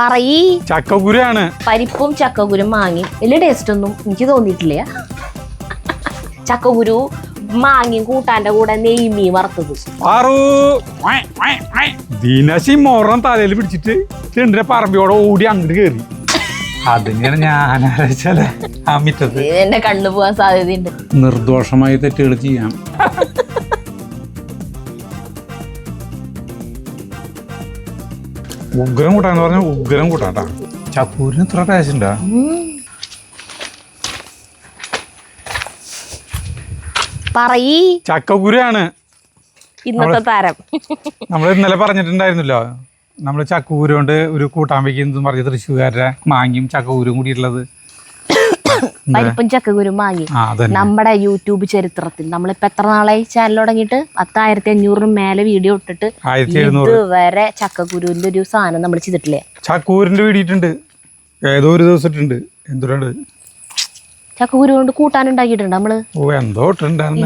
പറയ്. ചക്കക്കുരുവാണ്. പരിപ്പും ചക്കക്കുരും മാങ്ങി വലിയ ടേസ്റ്റ് ഒന്നും എനിക്ക് തോന്നിയിട്ടില്ല. ചക്കക്കുരു മാങ്ങയും കൂട്ടാന്റെ കൂടെ നെയ്മീൻ വറുത്തത്. ദീനാശി മോറം തലയിൽ പിടിച്ചിട്ട് ചെണ്ടിന്റെ പറമ്പിയോടെ ഓടി അങ്ങോട്ട് കയറി. അതിങ്ങനെ ഞാൻ ആലോചിച്ചാലേ ആ മിറ്റത്ത് എന്റെ കണ്ണു പോകാൻ സാധ്യതയുണ്ട്. നിർദോഷമായി തെറ്റുകൾ ചെയ്യാം. ഉഗ്രം കൂട്ടാന്ന് പറഞ്ഞ ഉഗ്രം കൂട്ടാട്ടാ. ചക്കൂരിന് ഇത്ര ടേസ്റ്റ് ഉണ്ടാ? പറയ്. ചക്കക്കുരുവാണ് ഇന്നത്തെ താരം. നമ്മൾ ഇന്നലെ പറഞ്ഞിട്ടുണ്ടായിരുന്നല്ലോ, നമ്മൾ ചക്കക്കുരു കൊണ്ട് ഒരു കൂട്ടാൻ വെക്കുന്നതും പറഞ്ഞ തൃശ്ശൂർക്കാരുടെ മാങ്ങിയും ചക്കക്കുരും കൂടിയുള്ളത്. പരിപ്പും ചക്കക്കുരും മാങ്ങി നമ്മുടെ യൂട്യൂബ് ചരിത്രത്തിൽ നമ്മളിപ്പോ എത്ര നാളായി ചാനൽ തുടങ്ങിയിട്ട് 10,500 മേലെ വീഡിയോ ഇട്ടിട്ട് ഇതുവരെ ചക്കക്കുരുവിന്റെ ഒരു സാധനം നമ്മൾ ചെയ്തിട്ടില്ലേ? ചക്കൂരിന്റെ വീടിയിട്ടുണ്ട്, ഏതോ ഒരു ദിവസം ഇട്ടുണ്ട്. എന്തുണ്ട് ചക്കക്കുരു കൊണ്ട് കൂട്ടാനുണ്ടാക്കിയിട്ടുണ്ട് നമ്മള്. എന്തോ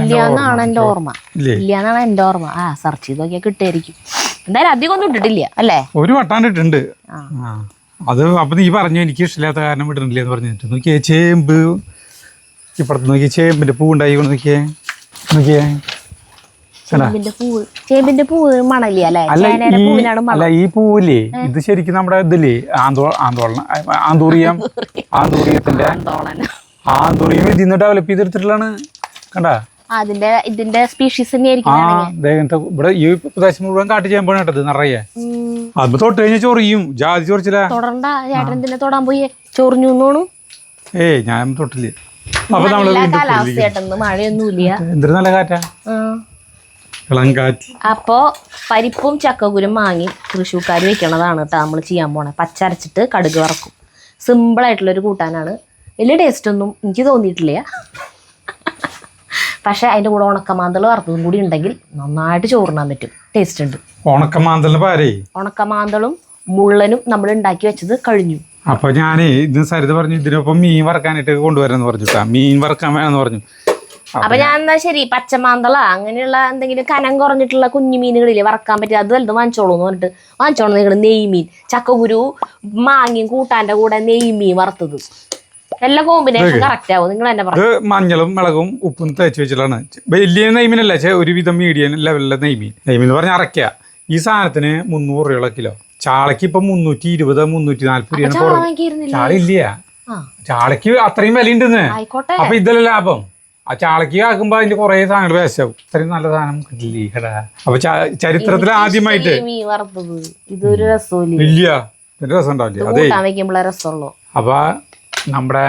ഇല്ലാന്നാണ് എന്റെ ഓർമ്മ. ഇല്ലാന്നാണ് എന്റെ ഓർമ്മ. സെർച്ച് ചെയ്ത് നോക്കിയാൽ കിട്ടായിരിക്കും. എന്തായാലും അധികം ഒന്നും ഇട്ടിട്ടില്ല അല്ലേ? ഒരു വട്ടാണ്ടിട്ടുണ്ട്. അത് അപ്പൊ നീ പറഞ്ഞു എനിക്ക് ഇഷ്ടമില്ലാത്ത കാരണം ഇടുന്നില്ല എന്ന് പറഞ്ഞിട്ട് നോക്കിയേ. ചേമ്പ് ഇപ്പുറത്ത് നോക്കിയേ, ചേമ്പിന്റെ പൂ ഉണ്ടായി നോക്കിയേ. നോക്കിയേ ചേമ്പിന്റെ പൂവ് മണല്ലേ? അല്ല, ഈ പൂവില്ലേ, ഇത് ശരിക്കും നമ്മുടെ ഇതില്ലേ ആന്തൂറിയത്തിന്റെ ഇതിന്ന് ഡെവലപ്പ് ചെയ്തെടുത്തിട്ടുള്ളതാണ്. കണ്ടാ ഇതിന്റെ സ്പീഷീസ് ഇവിടെ ഈ പ്രദേശം മുഴുവൻ കാട്ടു ചെയ്യുമ്പോൾ കേട്ടത് നിറയെ. അത് തൊട്ട് കഴിഞ്ഞാൽ ചൊറിയും. ജാതി ചൊറിച്ചില്ല. തൊടാൻ പോയി ചൊറിഞ്ഞു. ഞാൻ തൊട്ടില്ല. അപ്പൊ നമ്മള് മഴയൊന്നുമില്ല. എന്തൊരു നല്ല കാറ്റാ, ഇളം കാറ്റ്. അപ്പോ പരിപ്പും ചക്കക്കുരും മാങ്ങി തൃശ്ശൂർക്കാർ വെക്കണതാണ് കേട്ടോ നമ്മൾ ചെയ്യാൻ പോണേ. പച്ചരച്ചിട്ട് കടുക് വറക്കും. സിമ്പിൾ ആയിട്ടുള്ളൊരു കൂട്ടാനാണ്. വലിയ ടേസ്റ്റ് ഒന്നും എനിക്ക് തോന്നിയിട്ടില്ല. പക്ഷെ അതിന്റെ കൂടെ ഉണക്കമാന്തൾ വറുത്തതും കൂടി ഉണ്ടെങ്കിൽ നന്നായിട്ട് ചോറിനാൻ പറ്റും. ടേസ്റ്റ് ഉണ്ട്. ഉണക്കമാന്തളും മുള്ളനും നമ്മൾ ഉണ്ടാക്കി വെച്ചത് കഴിഞ്ഞു. അപ്പൊ ഞാനേ ഇത് സരിത പറഞ്ഞു ഇതിനൊപ്പം മീൻ വറക്കാനായിട്ട് കൊണ്ടുവരാന്ന് പറഞ്ഞിട്ടാ. മീൻ വറക്കാൻ വേണമെന്ന് പറഞ്ഞു. അപ്പൊ ഞാൻ എന്നാ ശരി പച്ചമാന്തള അങ്ങനെയുള്ള എന്തെങ്കിലും കനം കുറഞ്ഞിട്ടുള്ള കുഞ്ഞു മീനുകളില്ലേ വറക്കാൻ പറ്റിയ അത് വലുത് വാങ്ങിച്ചോളൂ എന്ന് പറഞ്ഞിട്ട് വാങ്ങിച്ചോളൂ. നിങ്ങൾ നെയ്മീൻ ചക്കക്കുരു മാങ്ങയും കൂട്ടാന്റെ കൂടെ നെയ്മീൻ വറുത്തത് എല്ലാ കോമ്പിനേഷൻ കറക്റ്റ് ആവും. നിങ്ങൾ തന്നെ പറഞ്ഞു. മഞ്ഞളും മുളകും ഉപ്പും തേച്ച് വെച്ചിട്ടാണ്. വലിയ നെയ്മീനല്ല, ഒരുവിധം മീഡിയം ലെവലിലെ നെയ്മീൻ. എന്ന് പറഞ്ഞാൽ അറക്കുക. ഈ സാധനത്തിന് 300 രൂപ കിലോ. ചാളക്ക് ഇപ്പൊ 320, 340 രൂപയാണ്. ചാളില്ല, ചാളക്ക് അത്രയും വില ഉണ്ടെന്ന്. അപ്പൊ ഇതല്ല ലാഭം. ആ ചാളക്ക് ആക്കുമ്പോ അതിന്റെ കുറെ സാധനങ്ങൾ വേസ്റ്റ് ആവും. ഇത്രയും നല്ല സാധനം കിട്ടില്ല. അപ്പൊ ചരിത്രത്തിൽ ആദ്യമായിട്ട് ഇതൊരു രസമില്ല. ഇല്ല, രസം ഉണ്ടാവില്ല. രസമുള്ളൂ. അപ്പൊ നമ്മുടെ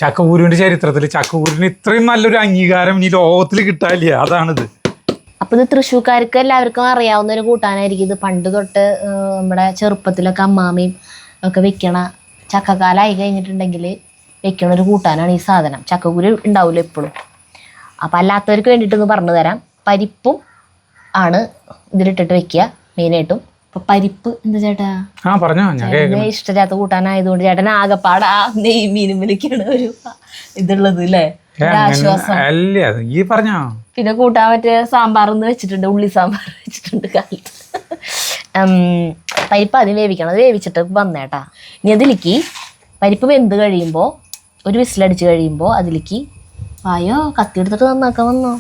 ചക്കക്കുരുവിന്റെ ചരിത്രത്തിൽ ചക്കക്കുരുവിന് ഇത്രയും നല്ലൊരു അംഗീകാരം ഈ ലോകത്തിൽ കിട്ടാനില്ല. അതാണിത്. അപ്പൊ ഇത് തൃശ്ശൂർക്കാർക്ക് എല്ലാവർക്കും അറിയാവുന്ന ഒരു കൂട്ടാനായിരിക്കും ഇത്. പണ്ട് തൊട്ട് നമ്മുടെ ചെറുപ്പത്തിലൊക്കെ അമ്മാമയും ഒക്കെ വെക്കണ, ചക്കക്കാലായി കഴിഞ്ഞിട്ടുണ്ടെങ്കിൽ വെക്കണ ഒരു കൂട്ടാനാണ് ഈ സാധനം. ചക്കക്കുരു ഉണ്ടാവില്ല എപ്പോഴും. അപ്പൊ അല്ലാത്തവർക്ക് വേണ്ടിയിട്ടൊന്ന് പറഞ്ഞു തരാം. പരിപ്പും ആണ് ഇതിലിട്ടിട്ട് വെക്കുക മെയിനായിട്ടും. അപ്പൊ പരിപ്പ് എന്താ ചേട്ടാ ഇഷ്ടമില്ലാത്ത കൂട്ടാനായതുകൊണ്ട് ചേട്ടൻ ആകെപ്പാട് നെയ്മീനും വിളിക്കാണ് ഒരു ഇതുള്ളത് അല്ലേ, ആശ്വാസം. പിന്നെ കൂട്ടാൻ പറ്റിയ സാമ്പാറൊന്ന് വെച്ചിട്ടുണ്ട്, ഉള്ളി സാമ്പാർ വെച്ചിട്ടുണ്ട് കാലത്ത്. പരിപ്പ് ആദ്യം വേവിക്കണം. അത് വേവിച്ചിട്ട് വന്നേട്ടാ. ഇനി അതിലേക്ക് പരിപ്പ് വെന്ത് കഴിയുമ്പോൾ ഒരു വിസിലടിച്ച് കഴിയുമ്പോൾ അതിലേക്ക് കത്തി എടുത്തിട്ട് നന്നാക്കാൻ വന്നോ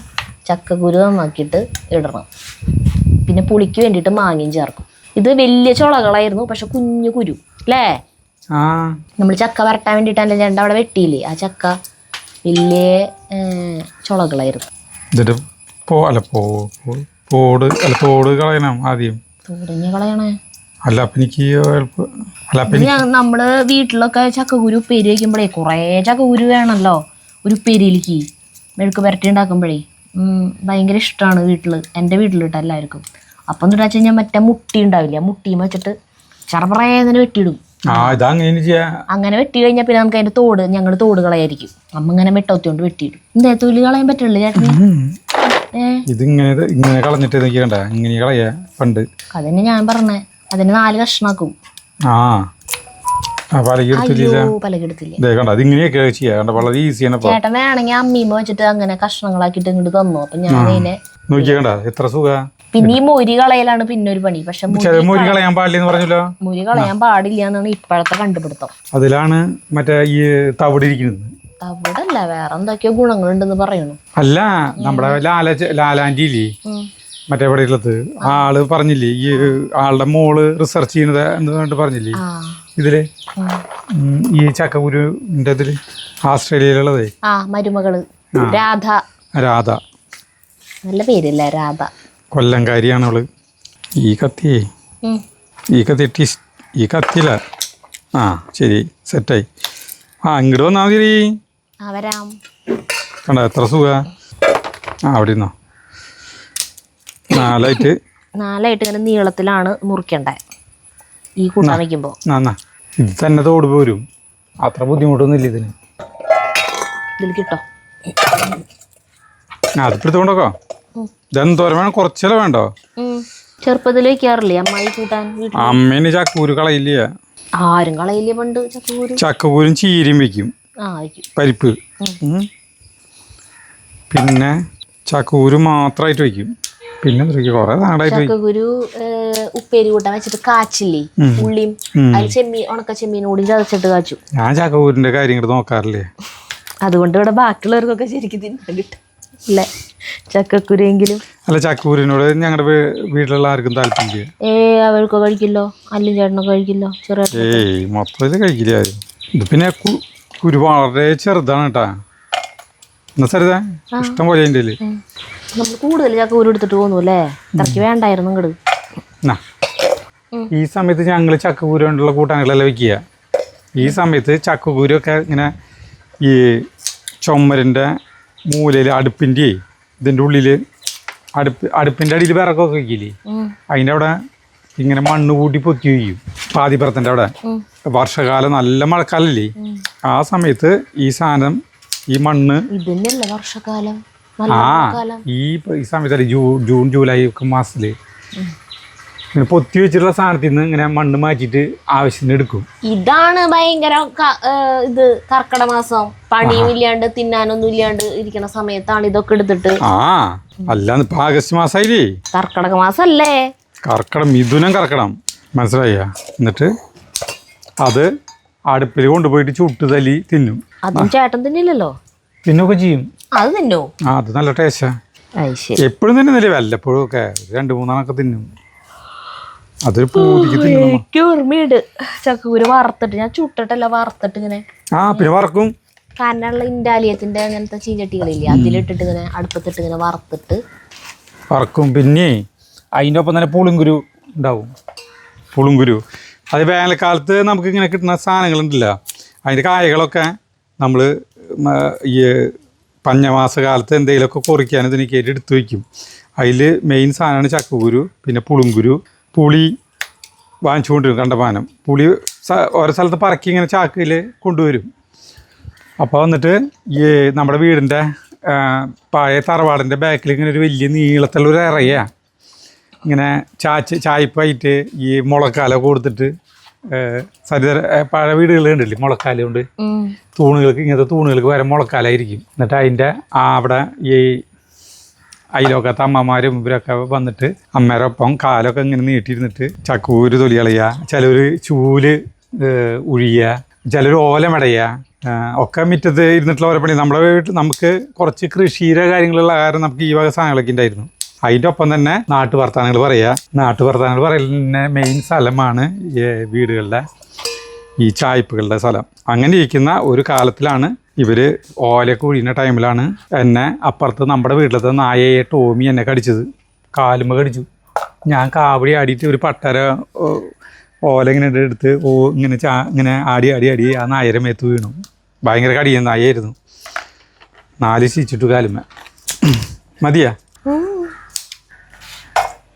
ചക്കക്കുരു നന്നാക്കിയിട്ട് ഇടണം. പിന്നെ പുളിക്ക് വേണ്ടിയിട്ട് മാങ്ങയും ചേർക്കും. ഇത് വലിയ ചുളകളായിരുന്നു, പക്ഷെ കുഞ്ഞു കുരു അല്ലേ. നമ്മൾ ചക്ക വരട്ടാൻ വേണ്ടിയിട്ടല്ലേ ചേട്ടൻ അവിടെ വെട്ടിയില്ലേ, ആ ചക്ക വലിയ ചുളകളായിരുന്നു. നമ്മള് വീട്ടിലൊക്കെ ചക്കക്കുരു ഉപ്പേരി വയ്ക്കുമ്പോഴേ കുറേ ചക്കക്കുരു വേണമല്ലോ ഒരു ഉപ്പേരിയിലേക്ക്. മെഴുക്ക് പുരട്ടി ഉണ്ടാക്കുമ്പോഴേ ഭയങ്കര ഇഷ്ടമാണ് വീട്ടില്, എൻ്റെ വീട്ടിലിട്ട് എല്ലാവർക്കും. അപ്പം എന്താ വെച്ച് കഴിഞ്ഞാൽ മറ്റേ മുട്ടി ഉണ്ടാവില്ല, മുട്ടിയും വെച്ചിട്ട് ചെറുപറേങ്ങനെ വെട്ടിയിടും. അങ്ങനെ വെട്ടി കഴിഞ്ഞാൽ പിന്നെ നമുക്ക് അതിന്റെ ഞങ്ങൾ തോട് കളയായിരിക്കും. അമ്മ ഇങ്ങനെ വെട്ടോത്തിയോണ്ട് വെട്ടിയിടും. എന്താ തൊലി കളയാൻ പറ്റില്ല ചേട്ടന്? അതന്നെ ഞാൻ പറഞ്ഞേ. അതിന് 4 കഷ്ണാക്കും. ചേട്ടൻ വേണമെങ്കിൽ അമ്മീമ്മ വെച്ചിട്ട് അങ്ങനെ കഷ്ണങ്ങളാക്കിട്ട് ഇങ്ങോട്ട് തന്നു. അപ്പൊ ഞാൻ അതിനെ എത്ര സുഖ പിന്നെ ഈ മൊരി കളയലാണ് പിന്നെ ഒരു പണി. പക്ഷെ മുരി കളയാൻ പാടില്ലെന്ന് പറഞ്ഞല്ലോ. മൊരി കളയാൻ പാടില്ല എന്നാണ് ഇപ്പോഴത്തെ കണ്ടുപിടുത്തം. അതിലാണ് മറ്റേ ഈ തവിടിരിക്കുന്നത്. തവിടല്ല, വേറെ എന്തൊക്കെയോ ഗുണങ്ങളുണ്ടെന്ന് പറയുന്നു. അല്ല, നമ്മുടെ ലാലാൻറ്റി ഇല്ലേ, മറ്റേ ഇവിടെ ഉള്ളത് ആള് പറഞ്ഞില്ലേ, ഈ ആളുടെ മോള് റിസർച്ച് ചെയ്യുന്നത് എന്ന് പറഞ്ഞിട്ട് പറഞ്ഞില്ലേ ഇതില്, ഈ ചക്കക്കുരുവിന്റെ ഇതില് ആസ്ട്രേലിയയിലുള്ളതേ മരുമകള് രാധ. രാധ നല്ല പേരില്ല, രാധ. കൊല്ലംകാരിയാണ് അവള്. ഈ കത്തിയേ, ഈ കത്തിയില്ല. ശരി, സെറ്റായി. ഇങ്ങോട്ട് വന്നാൽ മതി. വരാം. കണ്ട എത്ര സുഖ. അവിടെ നിന്നോ. നാലായിട്ട് ഇങ്ങനെ നീളത്തിലാണ് മുറിക്കണ്ടേ ഈ കൂട്ടാൻ വയ്ക്കുമ്പോ. ഇത് തന്നെ തോട് പോരും, അത്ര ബുദ്ധിമുട്ടൊന്നും ഇല്ല ഇതിന്. ഇതിൽ കിട്ടോ? അത് പിടുത്തോണ്ടോ. ഇതെന്തോരം വേണം, കുറച്ചല്ലേ വേണ്ടോ? ചെറുപ്പത്തിൽ വെക്കാറില്ലേ അമ്മായി കൂട്ടാൻ? അമ്മേന് ചക്കൂര് കളയില്ല. ആരും കളയില്ല പണ്ട് ചക്കക്കൂര്. ചക്കക്കൂരും ചീരയും വെക്കും, പരിപ്പ്. പിന്നെ ചക്കക്കൂര് മാത്രമായിട്ട് വെക്കും. പിന്നെ കുറെ നാടായിട്ട് ചക്കക്കുരു ഉപ്പേരി കൂട്ടാൻ വെച്ചിട്ട് കാച്ചില്ലേ, ഉള്ളിയും അതിൽ ഉണക്ക ചെമ്മീനും കൂടി ചതച്ചിട്ട് കാച്ചു. ഞാൻ ചക്കക്കൂരിന്റെ കാര്യങ്ങൾ നോക്കാറില്ലേ, അതുകൊണ്ട് ഇവിടെ ബാക്കിയുള്ളവർക്കൊക്കെ ശരിക്കും തിന്നാൻ കിട്ടും അല്ലേ ചക്കക്കുരെങ്കിലും. അല്ല, ചക്കക്കൂരിനോട് ഞങ്ങളുടെ വീട്ടിലുള്ള ആർക്കും താല്പര്യം. അവർക്കോ കഴിക്കില്ലോ, അല്ലും ചേട്ടനൊക്കെ കഴിക്കില്ലോ. മൊത്തത്തിൽ കഴിക്കില്ല ആരും. ഇത് പിന്നെ കുരു വളരെ ചെറുതാണ് കേട്ടാ. എന്നാ ചെറുതാ, ഇഷ്ടം പോലെ ഉണ്ട്. നമ്മൾ കൂടുതൽ ചക്കക്കുരു എടുത്തിട്ട് പോന്നു അല്ലേ, ഇത്രയ്ക്ക് വേണ്ടായിരുന്നു ഇങ്ങട്. ഈ സമയത്ത് ഞങ്ങൾ ചക്കക്കുരു കൊണ്ടുള്ള കൂട്ടാനുകളെല്ലാം വെക്കുക. ഈ സമയത്ത് ചക്കക്കുരു ഒക്കെ ഇങ്ങനെ ഈ ചുമരിൻ്റെ മൂലയിൽ അടുപ്പിൻ്റെ ഇതിൻ്റെ ഉള്ളിൽ അടുപ്പിൻ്റെ അടിയിൽ വിറകൊക്കെ വയ്ക്കില്ലേ, അതിൻ്റെ അവിടെ ഇങ്ങനെ മണ്ണ് കൂട്ടി പൊത്തി വയ്ക്കും. പാതിപ്പുറത്തിൻ്റെ അവിടെ വർഷകാലം നല്ല മഴക്കാലല്ലേ, ആ സമയത്ത് ഈ സാധനം ഈ മണ്ണ് വർഷകാലം ഈ സമയത്തല്ലേ ജൂൺ ജൂലൈ ഒക്കെ മാസത്തില് ഇങ്ങനെ പൊത്തി വെച്ചിട്ടുള്ള സാധനത്തിൽ നിന്ന് ഇങ്ങനെ മണ്ണ് മാറ്റിയിട്ട് ആവശ്യത്തിന് എടുക്കും. ഇതാണ് ഭയങ്കര ഇത് കർക്കിടക മാസം പണിയും ഇല്ലാണ്ട് തിന്നാനൊന്നും ഇല്ലാണ്ട് ഇരിക്കുന്ന സമയത്താണ് ഇതൊക്കെ എടുത്തിട്ട്. അല്ലാന്ന് ഇപ്പൊ ആഗസ്റ്റ് മാസമായില്ലേ, കർക്കിടക മാസല്ലേ, മിഥുനം കർക്കിടം, മനസ്സിലായ? എന്നിട്ട് അത് അടുപ്പിൽ കൊണ്ടുപോയിട്ട് ചുട്ട് തല്ലി തിന്നും. അതും ചേട്ടൻ തിന്നില്ലല്ലോ. തിന്നൊക്കെ ചെയ്യും. അത് തിന്നോ? അത് നല്ല ടേസ്റ്റാ. എപ്പോഴും തിന്നുന്നില്ലേ, വല്ലപ്പോഴും ഒക്കെ 2-3 തിന്നും. അതൊരു പൂതിക്ക് ഓർമ്മയുണ്ട് ചക്കക്കുരു വറുത്തിട്ട്. ഞാൻ ചുട്ടിട്ടല്ല, വറുത്തിട്ട് ഇങ്ങനെ. പിന്നെ വറക്കും. കാരണമുള്ള ഇൻഡാലിയത്തിന്റെ അങ്ങനത്തെ ചീഞ്ചട്ടികളില്ലേ, അതിലിട്ടിട്ട് ഇങ്ങനെ അടുപ്പത്തിട്ട് ഇങ്ങനെ വറക്കും. പിന്നെ അതിൻ്റെ ഒപ്പം തന്നെ പുളിങ്കുരു ഉണ്ടാവും. പുളിങ്കുരു അത് വേനൽക്കാലത്ത് നമുക്ക് ഇങ്ങനെ കിട്ടുന്ന സാധനങ്ങളുണ്ടല്ലോ, അതിൻ്റെ കായകളൊക്കെ നമ്മൾ ഈ പഞ്ഞമാസ കാലത്ത് എന്തെങ്കിലുമൊക്കെ കുറിക്കാൻ ഇതിനൊക്കെ എടുത്ത് വയ്ക്കും. അതിൽ മെയിൻ സാധനമാണ് ചക്കക്കുരു. പിന്നെ പുളിങ്കുരു. പുളി വാങ്ങിച്ചുകൊണ്ടിരും, കണ്ടമാനം പുളി ഓരോ സ്ഥലത്ത് പറക്കി ഇങ്ങനെ ചാക്കിൽ കൊണ്ടുവരും. അപ്പോൾ വന്നിട്ട് ഈ നമ്മുടെ വീടിൻ്റെ പഴയ തറവാടിൻ്റെ ബാക്കിൽ ഇങ്ങനെ ഒരു വലിയ നീളത്തിലുള്ളൊരു ഇറയാണ് ഇങ്ങനെ ചായ്പായിട്ട് ഈ മുളക്കാല കൊടുത്തിട്ട് പഴയ വീടുകൾ കണ്ടില്ലേ, മുളക്കാല കൊണ്ട് തൂണുകൾക്ക്, ഇങ്ങനത്തെ തൂണുകൾക്ക് വരെ മുളക്കാലായിരിക്കും. എന്നിട്ട് അതിൻ്റെ അവിടെ ഈ അയലോക്കത്തെ അമ്മമാരും ഇവരൊക്കെ വന്നിട്ട് അമ്മേരെ ഒപ്പം കാലൊക്കെ ഇങ്ങനെ നീട്ടിയിരുന്നിട്ട് ചക്കൂര് തൊലി കളയുക, ചിലർ ചൂല് ഉഴിയുക, ചിലർ ഓല മെടയുക, ഒക്കെ മുറ്റത്ത് ഇരുന്നിട്ടുള്ള ഓരോ പണി. നമ്മുടെ വീട്ടിൽ നമുക്ക് കുറച്ച് കൃഷിയുടെ കാര്യങ്ങളുള്ള കാരണം നമുക്ക് ഈ വക സാധനങ്ങളൊക്കെ ഉണ്ടായിരുന്നു. അതിൻ്റെ ഒപ്പം തന്നെ നാട്ടുവർത്താനങ്ങൾ പറയുക. നാട്ടുവർത്താനങ്ങൾ പറയുന്ന മെയിൻ സ്ഥലമാണ് വീടുകളുടെ ഈ ചായ്പകളുടെ സ്ഥലം. അങ്ങനെ ഇരിക്കുന്ന ഒരു കാലത്തിലാണ് ഇവർ ഓലയൊക്കെ ഒഴിയുന്ന ടൈമിലാണ് എന്നെ അപ്പുറത്ത് നമ്മുടെ വീട്ടിലത്തെ നായയെ ടോമി എന്നെ കടിച്ചത്. കാലുമ്മ കടിച്ചു. ഞാൻ കാവടി ആടിയിട്ട് ഒരു പട്ടര ഓല ഇങ്ങനെ എടുത്ത് ഇങ്ങനെ ആടി ആ നായരെ മേത്ത് വീണു. ഭയങ്കര കടിയ നായായിരുന്നു. 4 സ്റ്റിച്ചിട്ടു കാലുമ്മ. മതിയാ?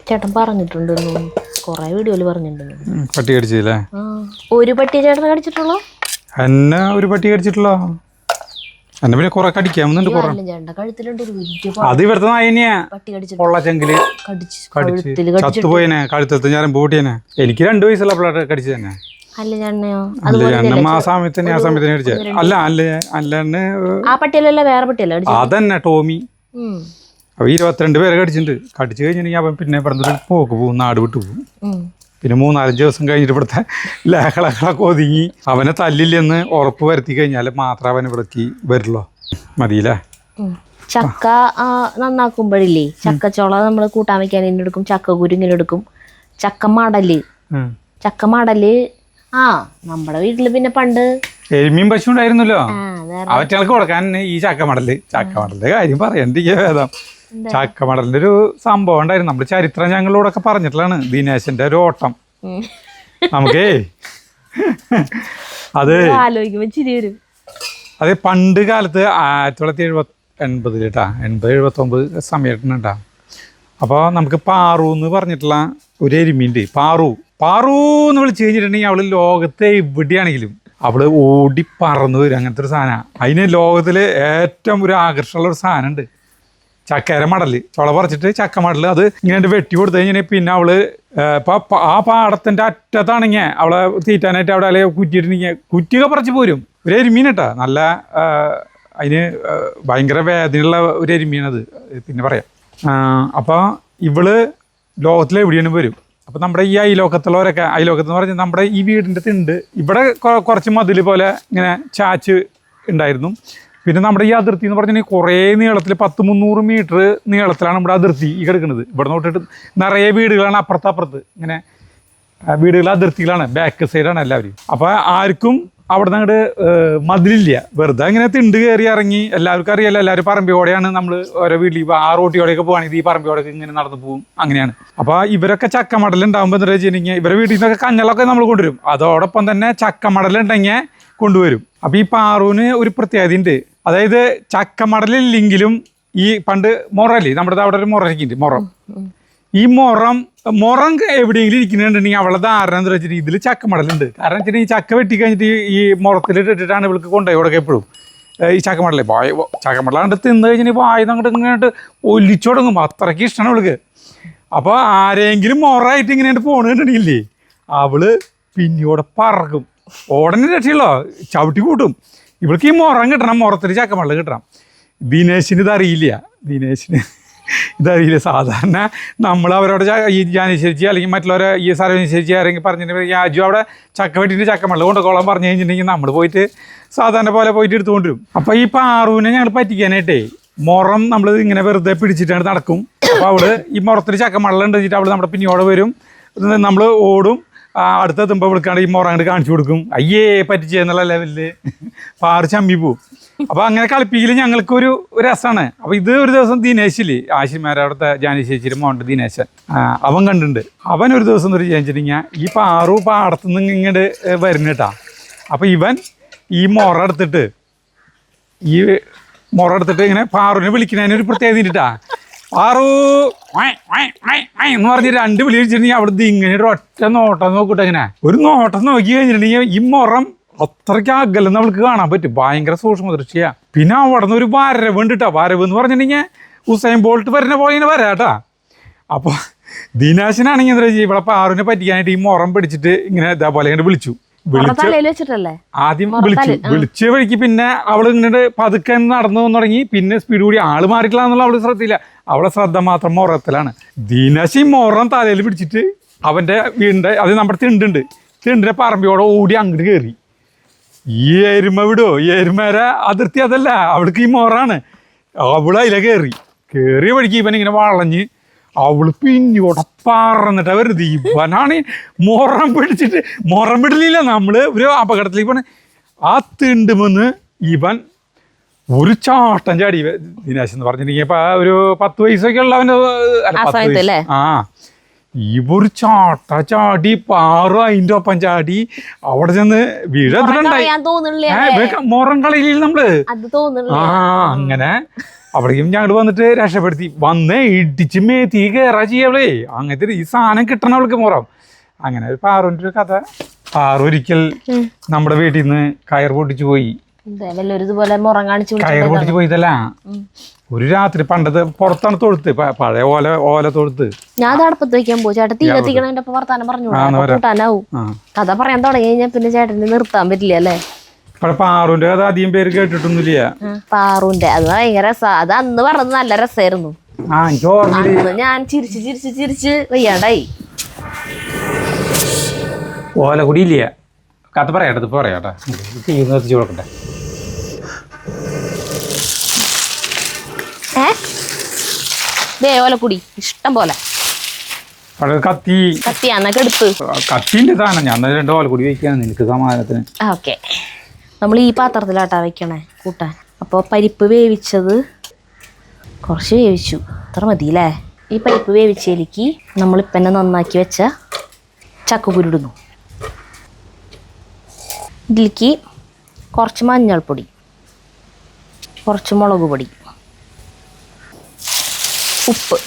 ചേട്ടൻ പറഞ്ഞിട്ടുണ്ട്, കൊറേ വീഡിയോയില് പറഞ്ഞിട്ടുണ്ട്. പട്ടി കടിച്ചില്ലേ? ഒരു പട്ടി ചേട്ടൻ കടിച്ചിട്ടുള്ളോ? എന്നെ ഒരു പട്ടി കടിച്ചിട്ടുള്ളോ? എന്നെ പിന്നെ കൊറേ കടിക്കാമെന്നുണ്ട്. അത് ഇവിടുത്തെ നായനെയാ. പൊള്ളച്ചെങ്കില് കടിച്ച് ചത്തുപോയനെ, കഴുത്തത്ത് ഞാൻ പൂട്ടിയനെ. എനിക്ക് 2 വയസ്സുള്ള പിള്ളേർ കടിച്ചു തന്നെ. ആ സമയത്ത് തന്നെ കടിച്ചത്. അതന്നെ ടോമി. അപ്പോൾ 22 പേരെ കടിച്ചിട്ടുണ്ട്. കടിച്ചു കഴിഞ്ഞിട്ടുണ്ടെങ്കിൽ അവൻ പിന്നെ ഇവിടെ നിന്ന് പോക്ക് പോകും, നാട് വിട്ടു പോകും. പിന്നെ 3-4 ദിവസം കഴിഞ്ഞിട്ട് ഇവിടുത്തെ ലഹളകളൊക്കെ ഒതുങ്ങി അവനെ തല്ലില്ലെന്ന് ഉറപ്പ് വരുത്തി കഴിഞ്ഞാൽ മാത്രം അവൻ ഇവിടേക്ക് വരുള്ളൂ. മതിയില്ലേ? ചക്ക നന്നാക്കുമ്പോഴില്ലേ ചക്കച്ചോള നമ്മൾ കൂട്ടാൻ വെക്കാൻ ഇങ്ങനെ എടുക്കും, ചക്കക്കുരു ഇങ്ങനെ എടുക്കും, ചക്കമടല് നമ്മുടെ വീട്ടില് പിന്നെ പണ്ട് എരുമയും പശു ഉണ്ടായിരുന്നല്ലോ, അവറ്റകൾക്ക് കൊടുക്കാൻ ഈ ചക്കമടലിന്റെ കാര്യം പറയണ്ടിരിക്കുക വേദം. ചക്കമടലിന്റെ ഒരു സംഭവം ഉണ്ടായിരുന്നു, നമ്മുടെ ചരിത്രം ഞങ്ങളോടൊക്കെ പറഞ്ഞിട്ടുള്ളതാണ്. ദിനേശന്റെ ഒരു ഓട്ടം നമുക്കേ അത് ആലോചിക്കുമ്പോ ചിരി വരും. അത് പണ്ട് കാലത്ത് 1980 കേട്ടാ, 80-79 സമയത്തുണ്ടാ. അപ്പോൾ നമുക്ക് പാറു എന്ന് പറഞ്ഞിട്ടുള്ള ഒരു എരുമീൻ്റെ പാറു എന്ന് വിളിച്ചു കഴിഞ്ഞിട്ടുണ്ടെങ്കിൽ അവള് ലോകത്തെ എവിടെയാണെങ്കിലും അവള് ഓടി പറന്നു വരും. അങ്ങനത്തെ ഒരു സാധനമാണ്. അതിന് ലോകത്തിൽ ഏറ്റവും ഒരു ആകർഷമുള്ള ഒരു സാധനം ഉണ്ട്, ചക്കര മടല്. ചുള പറിച്ചിട്ട് ചക്ക മടല് അത് ഇങ്ങനെ വെട്ടി കൊടുത്തു കഴിഞ്ഞാൽ പിന്നെ അവള് ഇപ്പം ആ പാടത്തിൻ്റെ അറ്റത്താണെങ്കിൽ അവളെ തീറ്റാനായിട്ട് അവിടെ അല്ലെങ്കിൽ കുറ്റിയിട്ടുണ്ടെങ്കിൽ കുറ്റിയൊക്കെ പറിച്ച് പോരും. ഒരു എരുമീൻ കേട്ടാ, നല്ല അതിന് ഭയങ്കര വേദനയുള്ള ഒരു എരുമീനത്, പിന്നെ പറയാം. അപ്പോൾ ഇവള് ലോകത്തിലെവിടെയാണ് വരും. അപ്പോൾ നമ്മുടെ ഈ അയലോക്കത്തുള്ളവരൊക്കെ, അയലോക്കത്തെന്ന് പറഞ്ഞാൽ നമ്മുടെ ഈ വീടിൻ്റെ തിണ്ട് ഇവിടെ കുറച്ച് മതിൽ പോലെ ഇങ്ങനെ ചാച്ച് ഉണ്ടായിരുന്നു. പിന്നെ നമ്മുടെ ഈ അതിർത്തി എന്ന് പറഞ്ഞാൽ കുറേ നീളത്തിൽ 100-300 മീറ്റർ നീളത്തിലാണ് നമ്മുടെ അതിർത്തി ഈ കിടക്കുന്നത്. ഇവിടെ നോട്ടിട്ട് നിറയെ വീടുകളാണ് അപ്പുറത്ത് ഇങ്ങനെ വീടുകൾ അതിർത്തികളാണ്, ബാക്ക് സൈഡാണ് എല്ലാവരും. അപ്പോൾ ആർക്കും അവിടെ നിന്ന് അങ്ങോട്ട് മതിലില്ല, വെറുതെ ഇങ്ങനെ തിണ്ട് കയറി ഇറങ്ങി. എല്ലാവർക്കും അറിയാലോ, എല്ലാവരും പറമ്പിയോടെയാണ് നമ്മൾ ഓരോ വീട്ടിൽ ആ റോട്ടിയോടെയൊക്കെ പോകുകയാണെങ്കിൽ ഈ പറമ്പിയോടെയൊക്കെ ഇങ്ങനെ നടന്നു പോകും, അങ്ങനെയാണ്. അപ്പോൾ ഇവരൊക്കെ ചക്കമടലുണ്ടാകുമ്പോൾ എന്താ വെച്ചിട്ടുണ്ടെങ്കിൽ ഇവരെ വീട്ടിൽ നിന്നൊക്കെ കഞ്ഞളൊക്കെ നമ്മൾ കൊണ്ടുവരും, അതോടൊപ്പം തന്നെ ചക്കമടലുണ്ടെങ്കിൽ കൊണ്ടുവരും. അപ്പോൾ ഈ പാറുവിന് ഒരു പ്രത്യേകത ഉണ്ട്, അതായത് ചക്കമടലില്ലെങ്കിലും ഈ പണ്ട് മുറല്ലേ, നമ്മുടെ അവിടെ ഒരു മുറയ്ക്കുണ്ട്, ഈ മുറം എവിടെയെങ്കിലും ഇരിക്കുന്നുണ്ടെങ്കിൽ അവളെ ധാരണ എന്താ വെച്ചിട്ട് ഇതിൽ ചക്കമടലുണ്ട്. കാരണം വെച്ചിട്ട് ഈ ചക്ക വെട്ടി കഴിഞ്ഞിട്ട് ഈ മുറത്തിൽ ഇട്ടിട്ടാണ് ഇവൾക്ക് കൊണ്ടുപോയി കൊടുക്കുക എപ്പോഴും ഈ ചക്കമടലേ. ചക്കമടലാണ്ട് തിന്ന് കഴിഞ്ഞാൽ വായു അങ്ങോട്ട് ഇങ്ങോട്ട് ഒലിച്ചു തുടങ്ങും, അത്രയ്ക്ക് ഇഷ്ടമാണ് അവൾക്ക്. അപ്പോൾ ആരെങ്കിലും മുറായിട്ട് ഇങ്ങനെ പോകണമെന്നുണ്ടെങ്കിലേ അവള് പിന്നോടെ പറക്കും, ഉടനെ രക്ഷയുള്ളോ, ചവിട്ടി കൂട്ടും. ഇവൾക്ക് ഈ മുറം കിട്ടണം, മുറത്തിൽ ചക്കമടൽ കിട്ടണം. ദിനേശിന് ഇതറിയില്ല. സാധാരണ നമ്മൾ അവരോട് ഈ ജാനുസരിച്ച് അല്ലെങ്കിൽ മറ്റുള്ളവരെ ഈ സർവനുസരിച്ച് ആരെങ്കിലും പറഞ്ഞിട്ടുണ്ടെങ്കിൽ രാജു അവിടെ ചക്ക വെട്ടിയിട്ട് ചക്കമടൽ കൊണ്ടുപോകാൻ പറഞ്ഞു കഴിഞ്ഞിട്ടുണ്ടെങ്കിൽ നമ്മൾ പോയിട്ട് സാധാരണ പോലെ പോയിട്ട് എടുത്തുകൊണ്ടുവരും. അപ്പോൾ ഈ പാറുവിനെ ഞങ്ങൾ പറ്റിക്കാനായിട്ടേ മുറം നമ്മൾ ഇങ്ങനെ വെറുതെ പിടിച്ചിട്ടാണ് നടക്കും. അപ്പോൾ അവള് ഈ മുറത്തിൽ ചക്കമടൽ ഉണ്ടെന്നിട്ട് അവള് നമ്മുടെ പിന്നോടെ വരും, നമ്മൾ ഓടും. അടുത്തെത്തുമ്പോൾ വിളിക്കാണ്ട് ഈ മുറ അങ്ങോട്ട് കാണിച്ചു കൊടുക്കും, അയ്യേ പറ്റിച്ചെന്നുള്ള ലെവലിൽ പാറ് ചമ്മി പോവും. അപ്പോൾ അങ്ങനെ കളിപ്പിക്കൽ ഞങ്ങൾക്കൊരു രസമാണ്. അപ്പോൾ ഇത് ഒരു ദിവസം ദിനേശിൽ ആശിമാരെ അവിടുത്തെ ജാനി ചേച്ചിയുടെ മോണ്ട് ദിനേശൻ അവൻ കണ്ടിട്ടുണ്ട്. അവൻ ഒരു ദിവസം ഒരു ചേച്ചിട്ടുണ്ടെങ്കിൽ ഈ പാറു പാടത്തുനിന്ന് ഇങ്ങോട്ട് വരുന്നേട്ടാ. അപ്പോൾ ഇവൻ ഈ മുറ എടുത്തിട്ട് ഇങ്ങനെ പാറുവിനെ വിളിക്കുന്നതിനൊരു പ്രത്യേകത ഇട്ടാ, പാറു എന്ന് പറഞ്ഞ് 2 വിളി വിളിച്ചിട്ടുണ്ടെങ്കിൽ അവിടുത്തെ ഇങ്ങനെ ഒരു ഒറ്റ നോട്ടം നോക്കിട്ട്, ഇങ്ങനെ ഒരു നോട്ടം നോക്കി കഴിഞ്ഞിട്ടുണ്ടെങ്കിൽ ഈ മുറം അത്രയ്ക്ക് അകലെന്ന് നമ്മൾക്ക് കാണാൻ പറ്റും, ഭയങ്കര സൂക്ഷ്മ ദൃഷ്ടിയാണ്. പിന്നെ അവിടെ നിന്ന് ഒരു വരവ് ഉണ്ട് കേട്ടോ. വരവ് എന്ന് പറഞ്ഞിട്ടുണ്ടെങ്കിൽ ഉസൈൻ ബോൾട്ട് വരുന്ന പോലെ ഇങ്ങനെ വരാട്ടാ. അപ്പോൾ ദിനേശനാണെങ്കിൽ എന്താ വെച്ചാൽ ഇവിടെ പാറുവിനെ പറ്റിക്കാനായിട്ട് ഈ മുറം പിടിച്ചിട്ട് ഇങ്ങനെ ഇതേപോലെ ഇങ്ങനെ വിളിച്ചു. ആദ്യം വിളിച്ച വഴിക്ക് പിന്നെ അവള് ഇങ്ങനെ പതുക്കെ നടന്നു തുടങ്ങി. പിന്നെ സ്പീഡ് കൂടി ആള് മാറിയിട്ടില്ല എന്നുള്ള അവള് ശ്രദ്ധയില്ല, അവളെ ശ്രദ്ധ മാത്രം മുറത്തിലാണ്. ദിനേശ് ഈ മുറം തലയിൽ പിടിച്ചിട്ട് അവന്റെ വീടിന്റെ അത് നമ്മുടെ തിണ്ടുണ്ട്, തിണ്ടിന്റെ പറമ്പിയോടെ ഓടി അങ്ങോട്ട് കയറി. ഈ എരുമ വിടോ, ഈ എരുമേരെ അതിർത്തി അതല്ല, അവൾക്ക് ഈ മുറാണ്. അവള് അതിലെ കയറിയ വഴിക്ക് ഇവനിങ്ങനെ വളഞ്ഞ് അവള് പിന്നോടെ പറന്നിട്ടാ വരുന്നത്. ഇവനാണ് മുറം പിടിച്ചില്ല, നമ്മള് ഒരു അപകടത്തിലേക്ക് പോണ. ആ തിണ്ടുമെന്ന് ഇവൻ ഒരു ചാട്ടം ചാടി. ദിനേശ് എന്ന് പറഞ്ഞിട്ടുണ്ടെങ്കിൽ ഇപ്പൊ ഒരു 10 വയസ്സൊക്കെ ഉള്ളവന് ഇവൊരു ചാടി പാറു അതിൻ്റെ ഒപ്പം ചാടി അവിടെ ചെന്ന് വീഴെത്തിട്ടുണ്ടായി. മുറം കളയില്ല നമ്മള്. അങ്ങനെ അവിടേക്കും ഞങ്ങൾ വന്നിട്ട് രക്ഷപ്പെടുത്തി. വന്ന് ഇടിച്ച് മേത്തി കയറാ ചെയ്യവളേ. അങ്ങനത്തെ ഈ സാധനം കിട്ടണം അവൾക്ക് മുറം. അങ്ങനെ ഒരു പാറുവിൻ്റെ ഒരു കഥ. പാറു ഒരിക്കൽ നമ്മുടെ വീട്ടിൽ നിന്ന് കയർ പൊട്ടിച്ചു പോയി. കയർ പൊട്ടിച്ചു പോയതല്ല, ഒരു രാത്രി പണ്ടത്തെ പുറത്താണ് തൊഴുത്ത്, പഴയ ഓല തൊഴുത്ത്. ഞാൻ അടുപ്പത്ത് വെക്കാൻ പോകും, ചേട്ടൻ തീ കത്തിക്കണ വർത്താനം പറഞ്ഞു കഥ പറയാൻ തുടങ്ങി കഴിഞ്ഞാൽ പിന്നെ ചേട്ടന് നിർത്താൻ പറ്റില്ല അല്ലേ. പാറുവിന്റെ കഥ അധികം പേര് കേട്ടിട്ടൊന്നുമില്ല. പാറുവിന്റെ അത് ഭയങ്കര രസാ. അത് അന്ന് പറഞ്ഞത് നല്ല രസമായിരുന്നു. എനിക്ക് ഓർമ്മയില്ല. അന്ന് ഞാൻ ചിരിച്ച് ചിരിച്ച് ചിരിച്ച് വയ്യാണ്ടായി. ഓലക്കുടി ഇല്ല. കഥ പറയാട്ടെ, ഇപ്പൊ പറയാട്ടെ. തീ നിർത്തിച്ച് കൊടുക്കട്ടെ. ഓലക്കുടി ഇഷ്ടം പോലെ കത്തിയാന്നൊക്കെ എടുത്ത്. കത്തിന്റെ സാധനം ഞാൻ 2 ഓലക്കുടി വയ്ക്കാണ് നിനക്ക് സമാധാനത്തിന്. ഓക്കെ, നമ്മൾ ഈ പാത്രത്തിലാട്ടാ വെക്കണേ കൂട്ടാൻ. അപ്പോൾ പരിപ്പ് വേവിച്ചത് കുറച്ച് വേവിച്ചു, അത്ര മതിയല്ലേ? ഈ പരിപ്പ് വേവിച്ചതിലേക്ക് നമ്മളിപ്പം തന്നെ നന്നാക്കി വെച്ച ചക്കക്കുരുടുന്നു. ഇതിലേക്ക് കുറച്ച് മഞ്ഞൾപ്പൊടി, കുറച്ച് മുളക് പൊടി, ഉപ്പ്.